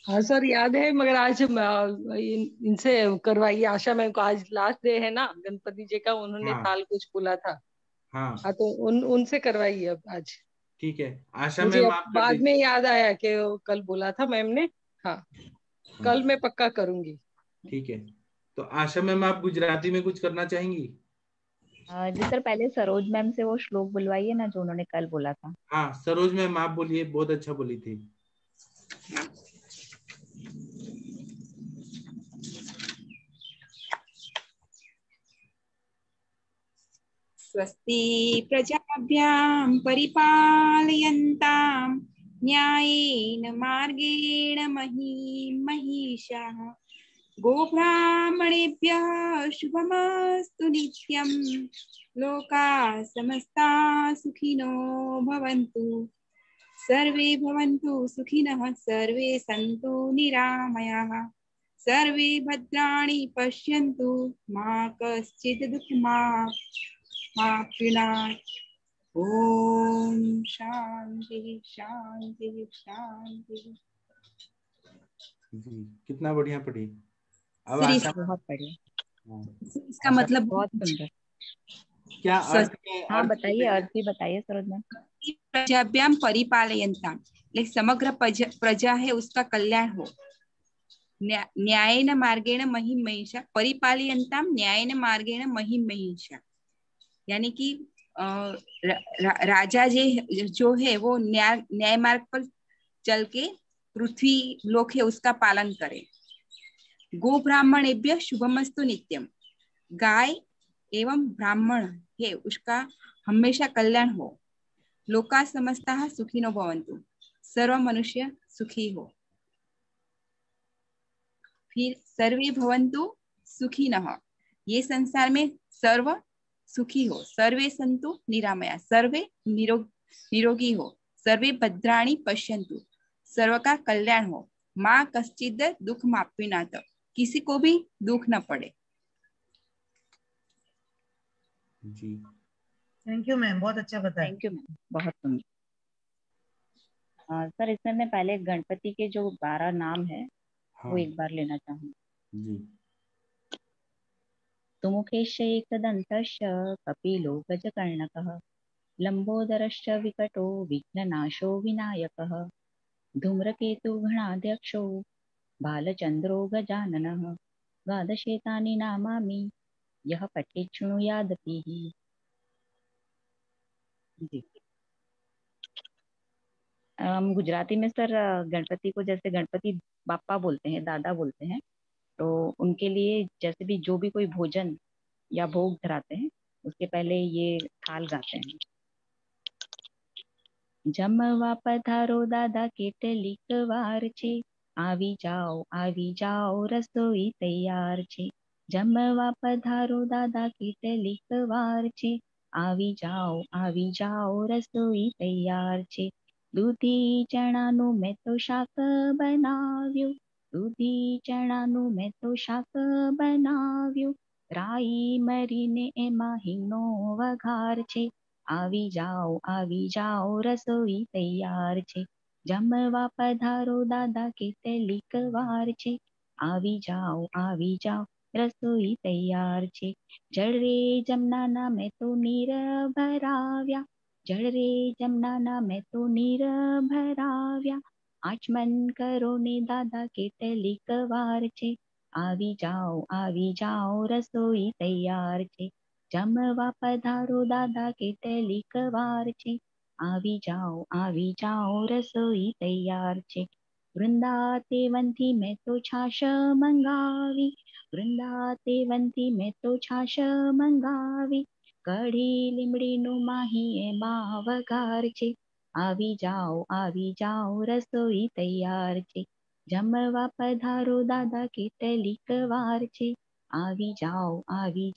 [SPEAKER 10] हाँ सर याद है, मगर आज इनसे करवाइए। आशा मैम को आज लास्ट डे है ना गणपति जी का, उन्होंने
[SPEAKER 2] हाँ।
[SPEAKER 10] कल कुछ बोला था।
[SPEAKER 2] हाँ,
[SPEAKER 10] तो उनसे करवाइए अब आज।
[SPEAKER 2] ठीक है। आशा
[SPEAKER 10] मुझे
[SPEAKER 2] मैम आप कर
[SPEAKER 10] बाद में
[SPEAKER 2] दीजिए।
[SPEAKER 10] याद आया कि कल बोला था मैम ने। हाँ, कल मैं पक्का करूंगी।
[SPEAKER 2] ठीक है, तो आशा मैम आप गुजराती में कुछ करना चाहेंगी?
[SPEAKER 11] जी सर, पहले सरोज मैम से वो श्लोक बुलवाइए ना जो उन्होंने कल बोला था।
[SPEAKER 2] हाँ सरोज मैम आप बोलिए, बहुत अच्छा बोली थी।
[SPEAKER 13] स्वस्ति प्रजाभ्यां परिपालयन्तां न्यायेन मार्गेण महिषाः गोब्राह्मणेभ्यः शुभमस्तु नित्यं लोकाः समस्ताः सुखिनो भवन्तु सर्वे भवन्तु सुखिनः सर्वे सन्तु निरामयाः सर्वे भद्राणि पश्यन्तु मा कश्चित् दुःखमाप्नुयात् ओम शांति शांति शांति।
[SPEAKER 2] जी कितना बढ़िया पढ़ी। अब
[SPEAKER 11] श्री
[SPEAKER 2] आशा
[SPEAKER 11] बहुत बढ़िया।
[SPEAKER 13] इसका मतलब
[SPEAKER 11] बहुत सुंदर।
[SPEAKER 2] क्या अर्थ है?
[SPEAKER 11] हाँ बताइए, अर्थ भी बताइए सरोज मैम।
[SPEAKER 13] प्रजाभ्याम परिपालयन्ताम, लेकिन समग्र प्रजा है उसका कल्याण हो। न्यायेन मार्गेण महिषा परिपालयन्ताम न्यायेन मार्गेण महिषा, यानी कि राजा जो है वो न्याय मार्ग पर चल के पृथ्वी लोक है उसका पालन करे। गो ब्राह्मणेभ्यः शुभमस्तु नित्यम, गाय एवं ब्राह्मण है उसका हमेशा कल्याण हो। लोका समस्ताः सुखिनो भवन्तु, सर्व मनुष्य सुखी हो। फिर सर्वे भवन्तु सुखिनः, ये संसार में सर्व सुखी हो। सर्वे सन्तु निरामया, सर्वे निरोगी हो। सर्वे भद्राणि पश्यन्तु, सर्व का कल्याण हो। माँ कश्चित् दुःखमाप्नुयात्, किसी को भी दुख न पड़े।
[SPEAKER 2] जी
[SPEAKER 7] थैंक यू मैम, बहुत अच्छा बताया।
[SPEAKER 11] थैंक यू मैम, बहुत सुंदर। सर इसमें मैं पहले गणपति के जो 12 नाम है वो एक बार लेना चाहूंगी।
[SPEAKER 2] जी।
[SPEAKER 11] सुमुखेश्च एकदन्तश्च कपिलो गजकर्णकः लंबोदरश्च विकटो विघ्ननाशो विनायकः धूम्रकेतु गणाध्यक्षो बालचन्द्रो गजाननः द्वादशेतानि नामानि यः पठेत् शृणुयादपि। जी गुजराती में सर गणपति को जैसे गणपति बापा बोलते हैं, दादा बोलते हैं, तो उनके लिए जैसे भी जो भी कोई भोजन या भोग धराते हैं उसके पहले ये थाल गाते हैं। जमवा पधारो दादा કેટલીક વાર છે, આવી જાઓ રસોઈ તૈયાર છે। જમવા પધારો દાદા કેટલીક વાર છે, આવી જાઓ રસોઈ તૈયાર છે। દૂધી ચણાનું મેં તો શાક બનાવ્યું, દૂધી ચણાનું મેં તો શાક બનાવ્યું, રાઈ મરીને એમાં હિંગનો વઘાર છે। આવી જાઓ રસોઈ તૈયાર છે। જમવા પધારો દાદા કેટલીક વાર છે, આવી જાઓ રસોઈ તૈયાર છે। જળ રે જમનાના મેં તો નીર ભરાવ્યા, જળ રે જમનાના મેં તો નીર ભરાવ્યા, આચમન કરો ને દાદા કેટલીક વાર છે, આવી જાઓ રસોઈ તૈયાર છે। જમવા પધારો દાદા કેટલીક વાર છે, આવી જાઓ રસોઈ તૈયાર છે। વૃંદાવનથી મેં તો છાશ મંગાવી, વૃંદાવનથી મેં તો છાશ મંગાવી, કઢી લીમડીનું માહી એમાં વઘાર છે। આવી જાઓ રસોઈ તૈયાર છે। જમવા પધારો દાદા કેટલીક વાર છે, આવી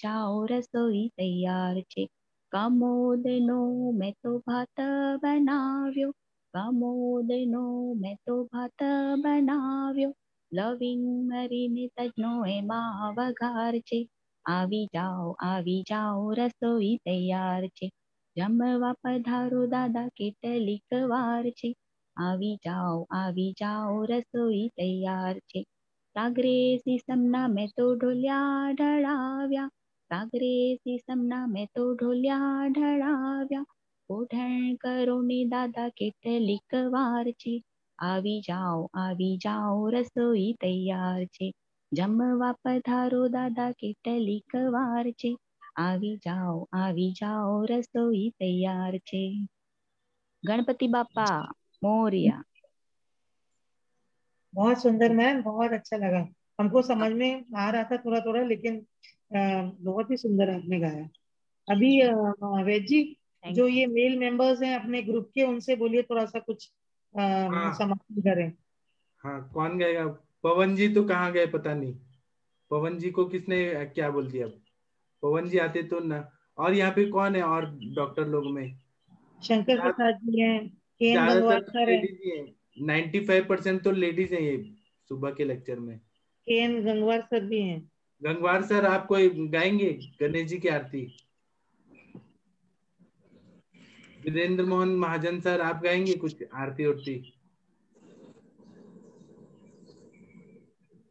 [SPEAKER 11] જાઓ રસોઈ તૈયાર છે। કમોદનો મેં તો ભાત બનાવ્યો, કમોદનો મેં તો ભાત બનાવ્યો, લવિંગ મરીને તજનો એમાં વઘાર છે। આવી જાઓ રસોઈ તૈયાર છે। જમવા પધારો દાદા કેટલીક વાર છે, આવી જાઓ રસોઈ તૈયાર છે। સાગરે સીસમના મેં તો ઢોલિયા ઢળાવ્યા, સાગરે સીસમના મેં તો ઢોલિયા ઢળાવ્યા, ઓઢણ કરો ને દાદા કેટલીક વાર છે, આવી જાઓ રસોઈ તૈયાર છે। જમવા પધારો દાદા કેટલીક વાર છે, આવી જાઓ રસોઈ તૈયાર છે। गणपति बापा मोरया।
[SPEAKER 7] बहुत सुंदर मैम, बहुत अच्छा लगा। हमको समझ में आ रहा था थोड़ा थोड़ा, लेकिन बहुत ही सुंदर आपने गाया। अभी वैद जी जो ये मेल मेंबर्स हैं अपने ग्रुप के, उनसे बोलिए थोड़ा सा कुछ समाप्ति करें।
[SPEAKER 2] हाँ, कौन गाएगा? पवन जी तो कहाँ गए पता नहीं। पवन जी को किसने क्या बोल दिया? पवन जी आते तो ना। और यहाँ पे कौन है और डॉक्टर लोग में?
[SPEAKER 7] शंकर प्रसाद जी हैं, केएन गंगवार सर हैं।
[SPEAKER 2] लेडीज ही है, 95% तो लेडीज है ये सुबह के लेक्चर में।
[SPEAKER 7] केएन गंगवार सर भी हैं।
[SPEAKER 2] गंगवार सर आप कोई गाएंगे गणेश जी की आरती? वीरेंद्र मोहन महाजन सर आप गाएंगे कुछ आरती उरती?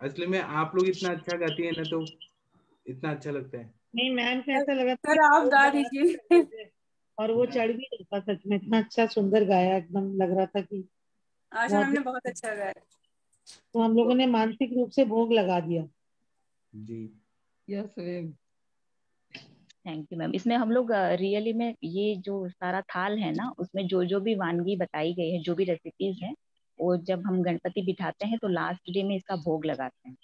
[SPEAKER 2] असली में आप लोग इतना अच्छा गाती है ना, तो इतना अच्छा लगता है।
[SPEAKER 7] नहीं मैम को ऐसा लगा
[SPEAKER 12] सर आप गा दीजिए।
[SPEAKER 7] और वो चढ़ भी नहीं था, सच में इतना अच्छा सुंदर गाया, एकदम लग रहा था कि
[SPEAKER 12] आज हमने बहुत अच्छा गाया।
[SPEAKER 7] तो हम लोगों ने मानसिक रूप से भोग लगा दिया।
[SPEAKER 2] जी
[SPEAKER 10] yes ma'am,
[SPEAKER 11] thank you ma'am. इसमें हम लोग रियली में ये जो सारा थाल है ना, उसमें जो जो भी वानगी बताई गई है, जो भी रेसिपीज है, वो जब हम गणपति बिठाते हैं तो लास्ट डे में इसका भोग लगाते हैं।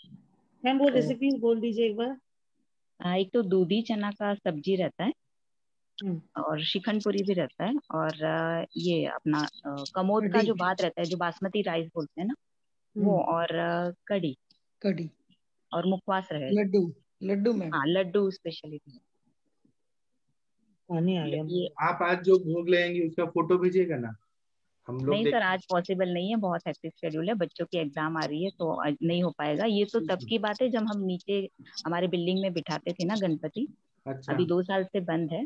[SPEAKER 7] मैम वो रेसिपीज बोल दीजिए एक बार।
[SPEAKER 11] एक तो दूधी चना का सब्जी रहता है, और शिखंड पूरी भी रहता है, और ये अपना कमोद का जो भात रहता है, जो बासमती राइस बोलते हैं ना, वो, और कड़ी और मुखवास रहे।
[SPEAKER 10] लड्डू मैम।
[SPEAKER 11] हाँ, लड्डू स्पेशली।
[SPEAKER 2] आप आज जो भोग लेंगे उसका फोटो भेजिएगा ना, हम लोग
[SPEAKER 11] नहीं सर, आज पॉसिबल नहीं है, बहुत हेक्टिक शेड्यूल है, बच्चों की एग्जाम आ रही है तो आज नहीं हो पाएगा। ये तो तब की बात है जब हम नीचे हमारे बिल्डिंग में बिठाते थे ना गणपति।
[SPEAKER 2] अच्छा।
[SPEAKER 11] अभी 2 साल से बंद है।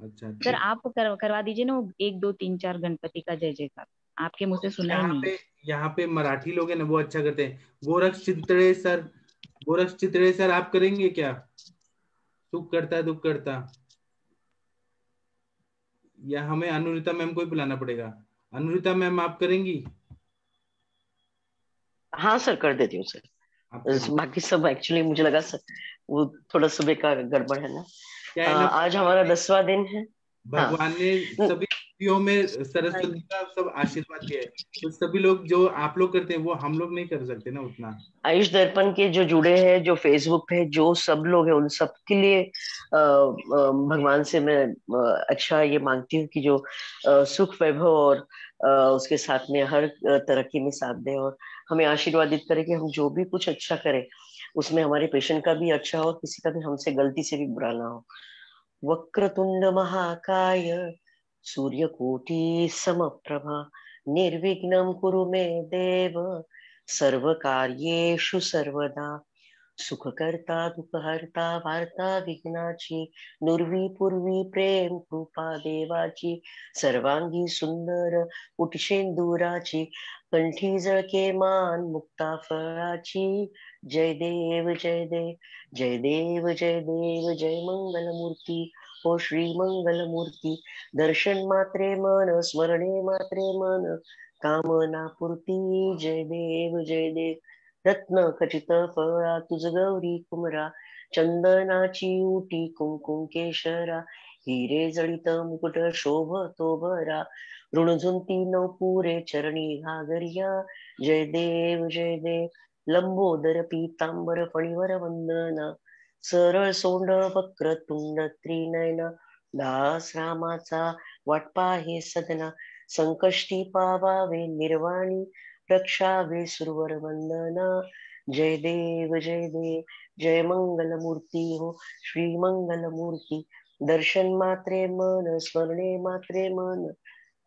[SPEAKER 2] अच्छा
[SPEAKER 11] सर आप करवा दीजिए ना 1 2 3 4 गणपति का जय जयकार, आपके मुंह से सुना ही नहीं।
[SPEAKER 2] यहाँ पे मराठी लोग हैं ना, वो अच्छा करते हैं। गोरक्ष चित्रे सर आप करेंगे क्या? सुख करता दुख करता, या हमें अनुरिता मैम को ही बुलाना पड़ेगा? अनुरिता मैम आप करेंगी?
[SPEAKER 8] हाँ सर, कर देती हूँ सर। बाकी सब एक्चुअली मुझे लगा सर वो थोड़ा सुबह का गड़बड़ है ना। आज हमारा 10वां दिन है।
[SPEAKER 2] भगवान ने सभी व्यक्तियों में सरस्वती का सब आशीर्वाद दिया है, तो सभी लोग जो आप लोग करते हैं वो हम लोग नहीं कर सकते ना उतना।
[SPEAKER 8] आयुष दर्पण के जो जुड़े हैं, जो फेसबुक पे जो सब लोग हैं, उन सब के लिए भगवान से मैं अच्छा ये मांगती हूँ कि जो सुख वैभव और उसके साथ में हर तरक्की में साथ दे, और हमें आशीर्वादित करे कि हम जो भी कुछ अच्छा करें उसमें हमारे पेशेंट का भी अच्छा हो, किसी का भी हमसे गलती से भी बुरा ना हो। वक्रतुंड महाकाय सूर्यकोटि समप्रभा निर्विघ्नं कुरु मे देव सर्वकार्येषु सर्वदा। सुखकर्ता दुःखहर्ता वार्ता विघ्नाची नुर्वी पूर्वी प्रेम कृपा देवाची सर्वांगी सुंदर उठशेंदुराची कंठी जळके मान मुक्ता फळाची। जय देव जय देव जय देव जय देव जय मंगल मूर्ती ओ श्री मंगल मूर्ती। दर्शन मात्रे मन स्मरणे मात्रे मन कामना पूर्ती। जय देव जय देव। रत्न खचित फळा तुझ गौरी कुमरा चंदनाची उटी कुंकुम केशरा हिरे जळित मुकुट शोभतो भरा ऋणझुंती नवपुरे चरणी घागरिया। जय देव जय देव। लंबोदर पीतांबर फणीवर वंदना सरळ सोंड वक्रतुंड त्रिनयना दास रामाचा वाटपा हे सदना संकष्टी पावावे निर्वाणी रक्षावे सुरवर वंदना। जय देव जय देव जय मंगल मूर्ती हो श्री मंगल मूर्ती। दर्शन मात्रे मन स्मरणे मात्रे मन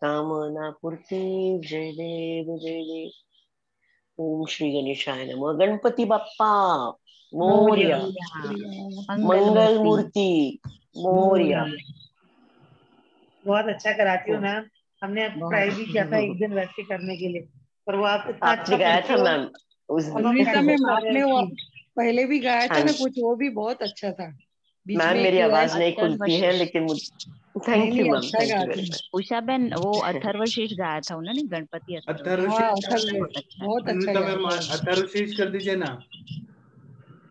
[SPEAKER 8] कामना पूर्ती। जय देव जय देव। ओम श्री गणेशाय नमः। गणपति बाप्पा मोरया। मंगल मूर्ति मोरया।
[SPEAKER 7] बहुत अच्छा कराती हो मैम, हमने आपको ट्राई भी किया था एक दिन वैसे करने के लिए, पर वो आप इतना अच्छा
[SPEAKER 8] गाया था मैम उस दिन।
[SPEAKER 10] मैम आपने वो पहले भी गाया था ना कुछ, वो भी बहुत अच्छा था।
[SPEAKER 8] मैम मेरी आवाज नहीं खुलती है लेकिन thank you ma'am, thank you very much.
[SPEAKER 11] Usha बहन वो अथर्वशीष गाया था उन्होंने, गणपति
[SPEAKER 2] अथर्वशीष
[SPEAKER 10] बहुत अच्छा
[SPEAKER 2] मैम, अथर्वशीष कर दीजिए ना।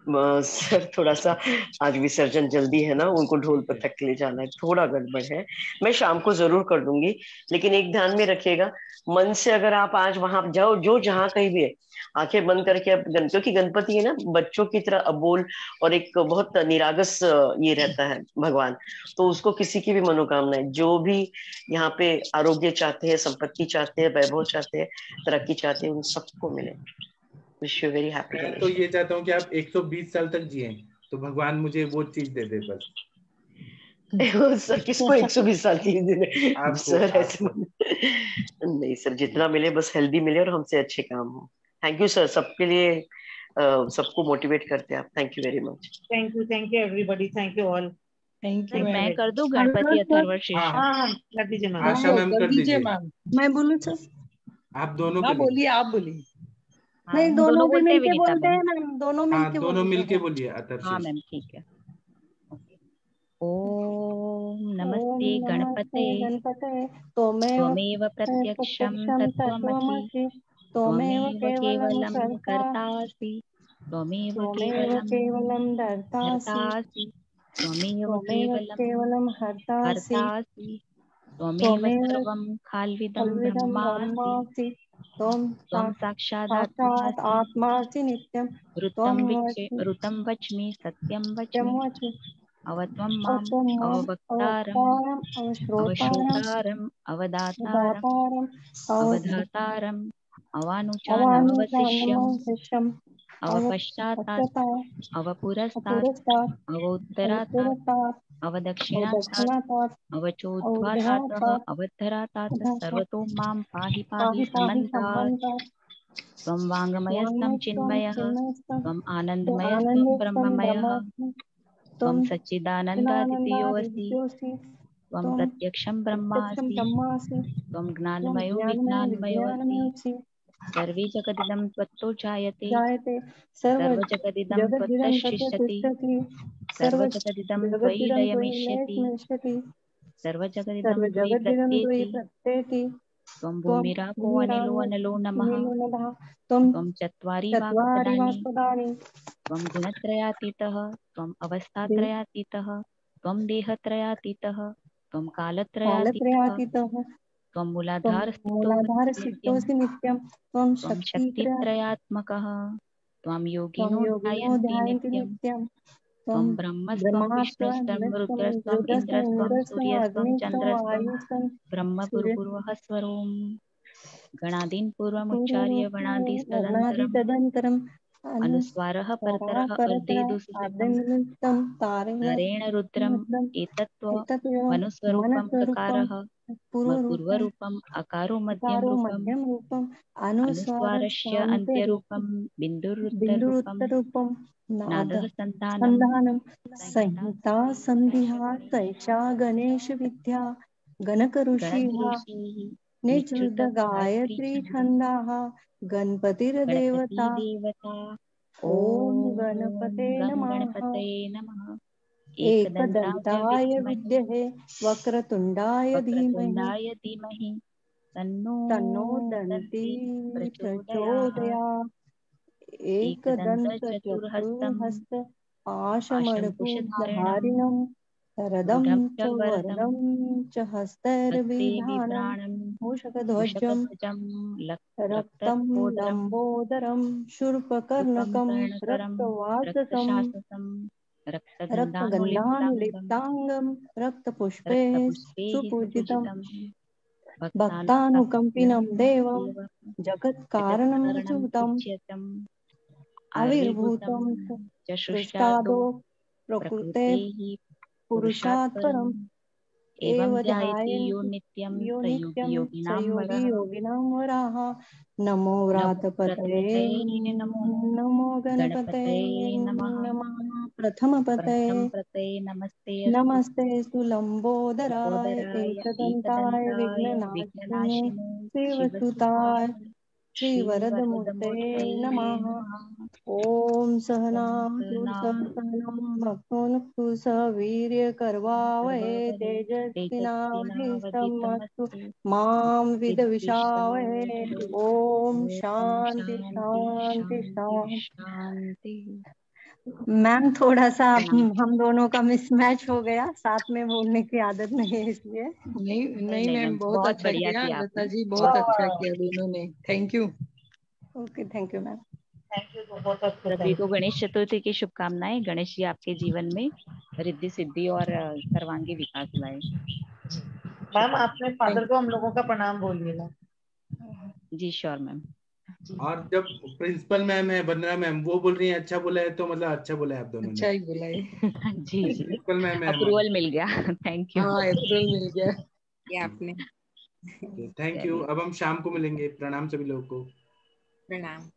[SPEAKER 8] सर थोड़ा सा आज विसर्जन जल्दी है ना, उनको ढोल पथक के लिए जाना है, थोड़ा गड़बड़ है। मैं शाम को जरूर कर दूंगी, लेकिन एक ध्यान में रखिएगा, मन से अगर आप आज वहां जाओ, जो जहाँ कहीं भी है, आंखें बंद करके अब क्योंकि गणपति है ना बच्चों की तरह अबोल और एक बहुत निरागस ये रहता है भगवान, तो उसको किसी की भी मनोकामना है, जो भी यहाँ पे आरोग्य चाहते हैं, संपत्ति चाहते हैं, वैभव चाहते हैं, तरक्की चाहते हैं, उन सबको मिले। Wish you very happy.
[SPEAKER 2] मैं तो ये चाहता हूँ कि आप 120 साल तक जिए, तो भगवान मुझे वो चीज दे दे बस।
[SPEAKER 8] सर किसको 120 साल की देने सर, ऐसे नहीं सर, जितना मिले बस हेल्दी मिले और हमसे अच्छे काम हो। थैंक यू सर, सबके लिए सबको मोटिवेट करते हैं आप। Thank you very much.
[SPEAKER 7] Thank you everybody, thank you all. Thank you.
[SPEAKER 11] मैं कर दूं गणपति अथर्वशीर्ष?
[SPEAKER 7] हाँ कर दीजिए मैम।
[SPEAKER 2] आशा मैम कर दीजिए।
[SPEAKER 9] मैं बोलूं सर?
[SPEAKER 2] आप दोनों
[SPEAKER 14] ना बोलिए, आप बोलिए।
[SPEAKER 9] नहीं, दोनों भी मिलके
[SPEAKER 11] विनीता
[SPEAKER 9] बोलते हैं मैम, दोनों मिलके
[SPEAKER 2] बोलिए।
[SPEAKER 11] हाँ मैम ठीक है। ओम नमस्ते गणपते त्वमेव प्रत्यक्षं तत्त्वमसि त्वमेव केवलं कर्तासि त्वमेव केवलं धर्तासि त्वमेव केवलं हर्तासि त्वमेव सर्वं खाल्विदं ब्रह्मासि त्वं साक्षादात्मासि नित्यं ऋतं वच्मि सत्यं वच्मि अवत्वं माम् अववक्तारम् अवश्रोतारम् अवदातारम् अवधातारम् अवानुचानवशिष्यम् अवपश्चातात् अवपुरस्तात् अवोत्तरातात् अवदक्षिणातात् अवचोद्ध्वातात् अवधरातात् सर्वतो मां पाहि पाहि समन्तात् त्वं वाङ्मयस्तं चिन्मयः त्वम् आनन्दमयस्तं ब्रह्ममयः त्वं सच्चिदानन्दादित्योऽसि त्वं प्रत्यक्षं ब्रह्मासि त्वं ज्ञानमयो विज्ञानमयोऽसि सर्वे जगदिदं त्वत्तो जायते सर्वजगदिदं त्वत्तश्चिष्यति सर्वजगदिदं त्वयि लयमिष्यति सर्वजगदिदं त्वयि प्रत्येति त्वं भूमिरापो अनिलो अनलो नमः त्वं चत्वारि वाक्पदानि त्वं गुणत्रयातीतः त्वम् अवस्थात्रयातीतः त्वं देहत्रयातीतः त्वं कालत्रयातीतः त्वं मूलाधारस्थितोऽसि नित्यं त्वं शक्तित्रयात्मकः त्वं योगिनो ध्यायन्ति नित्यं त्वं ब्रह्मस्त्वं विष्णुस्त्वं रुद्रस्त्वम् इन्द्रस्त्वं सूर्यस्त्वं चन्द्रस्त्वं ब्रह्म भूर्भुवः स्वरोम् गणादीन् पूर्वमुच्चार्य गणादिस्तदनन्तरम् अनुस्वारः परतरः अर्धेदुसुतम् तारेण रुद्रम् एतत्त्वमनुस्वरूपं प्रकारः पूर्वरूपम् अकारो मध्यम रूपम् अनुस्वारस्य अन्त्यरूपं बिन्दुरुत्तररूपं नादः संधानं संहिता संधिहा तैचा गणेश विद्या गणकऋषिः निचृत गायत्री छन्दाः गणपतिर्देवता। ओम गणपते नमः। एकदन्ताय विद्महे वक्रतुण्डाय धीमहि तन्नो दन्ती प्रचोदयात्। एकदन्त चतुर्हस्त पाशमणिपुरधारिणं शरदं च वरदं च हस्तैर्बिभ्राणं मूषकध्वजं रक्तं लम्बोदरं शूर्पकर्णकं रक्तवाससं रक्तगन्धानुलिप्ताङ्गं रक्तपुष्पे सुपूजितं भक्तानुकम्पिनं देवं जगत्कारणं च्युतम् आविर्भूतं च सृष्टादो प्रकृतेः पुरुषात् परम् एव ध्यायन्ति यो नित्यं स योगी योगिनां वराः। नमो व्रातपतये नमो गणपतये नमः। प्रथमपतये नमस्ते लम्बोदराय एकदन्ताय विघ्ननाशिने शिवसुताय श्रीवरदमूर्ते नमः। ओम सहनावतु भक्तोऽस्तु सह वीर्यकर्वावहे तेजस्विनावधीतमस्तु मां विद्विषावहे। ओम शांति शांति शांति।
[SPEAKER 14] मैम थोड़ा सा हम दोनों का मिसमैच हो गया, साथ में बोलने की आदत नहीं है इसलिए।
[SPEAKER 10] नहीं
[SPEAKER 11] नहीं
[SPEAKER 10] मैम,
[SPEAKER 11] मैम,
[SPEAKER 10] बहुत
[SPEAKER 11] बहुत
[SPEAKER 10] अच्छा
[SPEAKER 11] बढ़िया
[SPEAKER 10] किया
[SPEAKER 11] किया
[SPEAKER 10] लता
[SPEAKER 11] आपने।
[SPEAKER 10] जी, बहुत अच्छा किया दोनों ने। Thank you.
[SPEAKER 14] Okay, thank you ma'am.
[SPEAKER 7] Thank you, बहुत अच्छा।
[SPEAKER 11] सभी को गणेश चतुर्थी की शुभकामनाएं। गणेश जी आपके जीवन में रिद्धि सिद्धि और सर्वांगी विकास लाए।
[SPEAKER 7] मैम आपने फादर को हम लोगों का प्रणाम बोलिएगा।
[SPEAKER 11] जी श्योर मैम।
[SPEAKER 2] और जब प्रिंसिपल मैम है वंदना मैम, वो बोल रही है अच्छा बोला है, तो मतलब अच्छा बोला है आप दोनों
[SPEAKER 10] अच्छा
[SPEAKER 2] ने।
[SPEAKER 10] ही बोला है।
[SPEAKER 11] जी जी,
[SPEAKER 2] प्रिंसिपल मैम है
[SPEAKER 11] अप्रूवल मिल गया। Thank you.
[SPEAKER 10] हाँ, अप्रूवल मिल गया।
[SPEAKER 13] ये आपने।
[SPEAKER 2] Thank you. अब हम शाम को मिलेंगे। प्रणाम सभी लोगों को।
[SPEAKER 13] प्रणाम।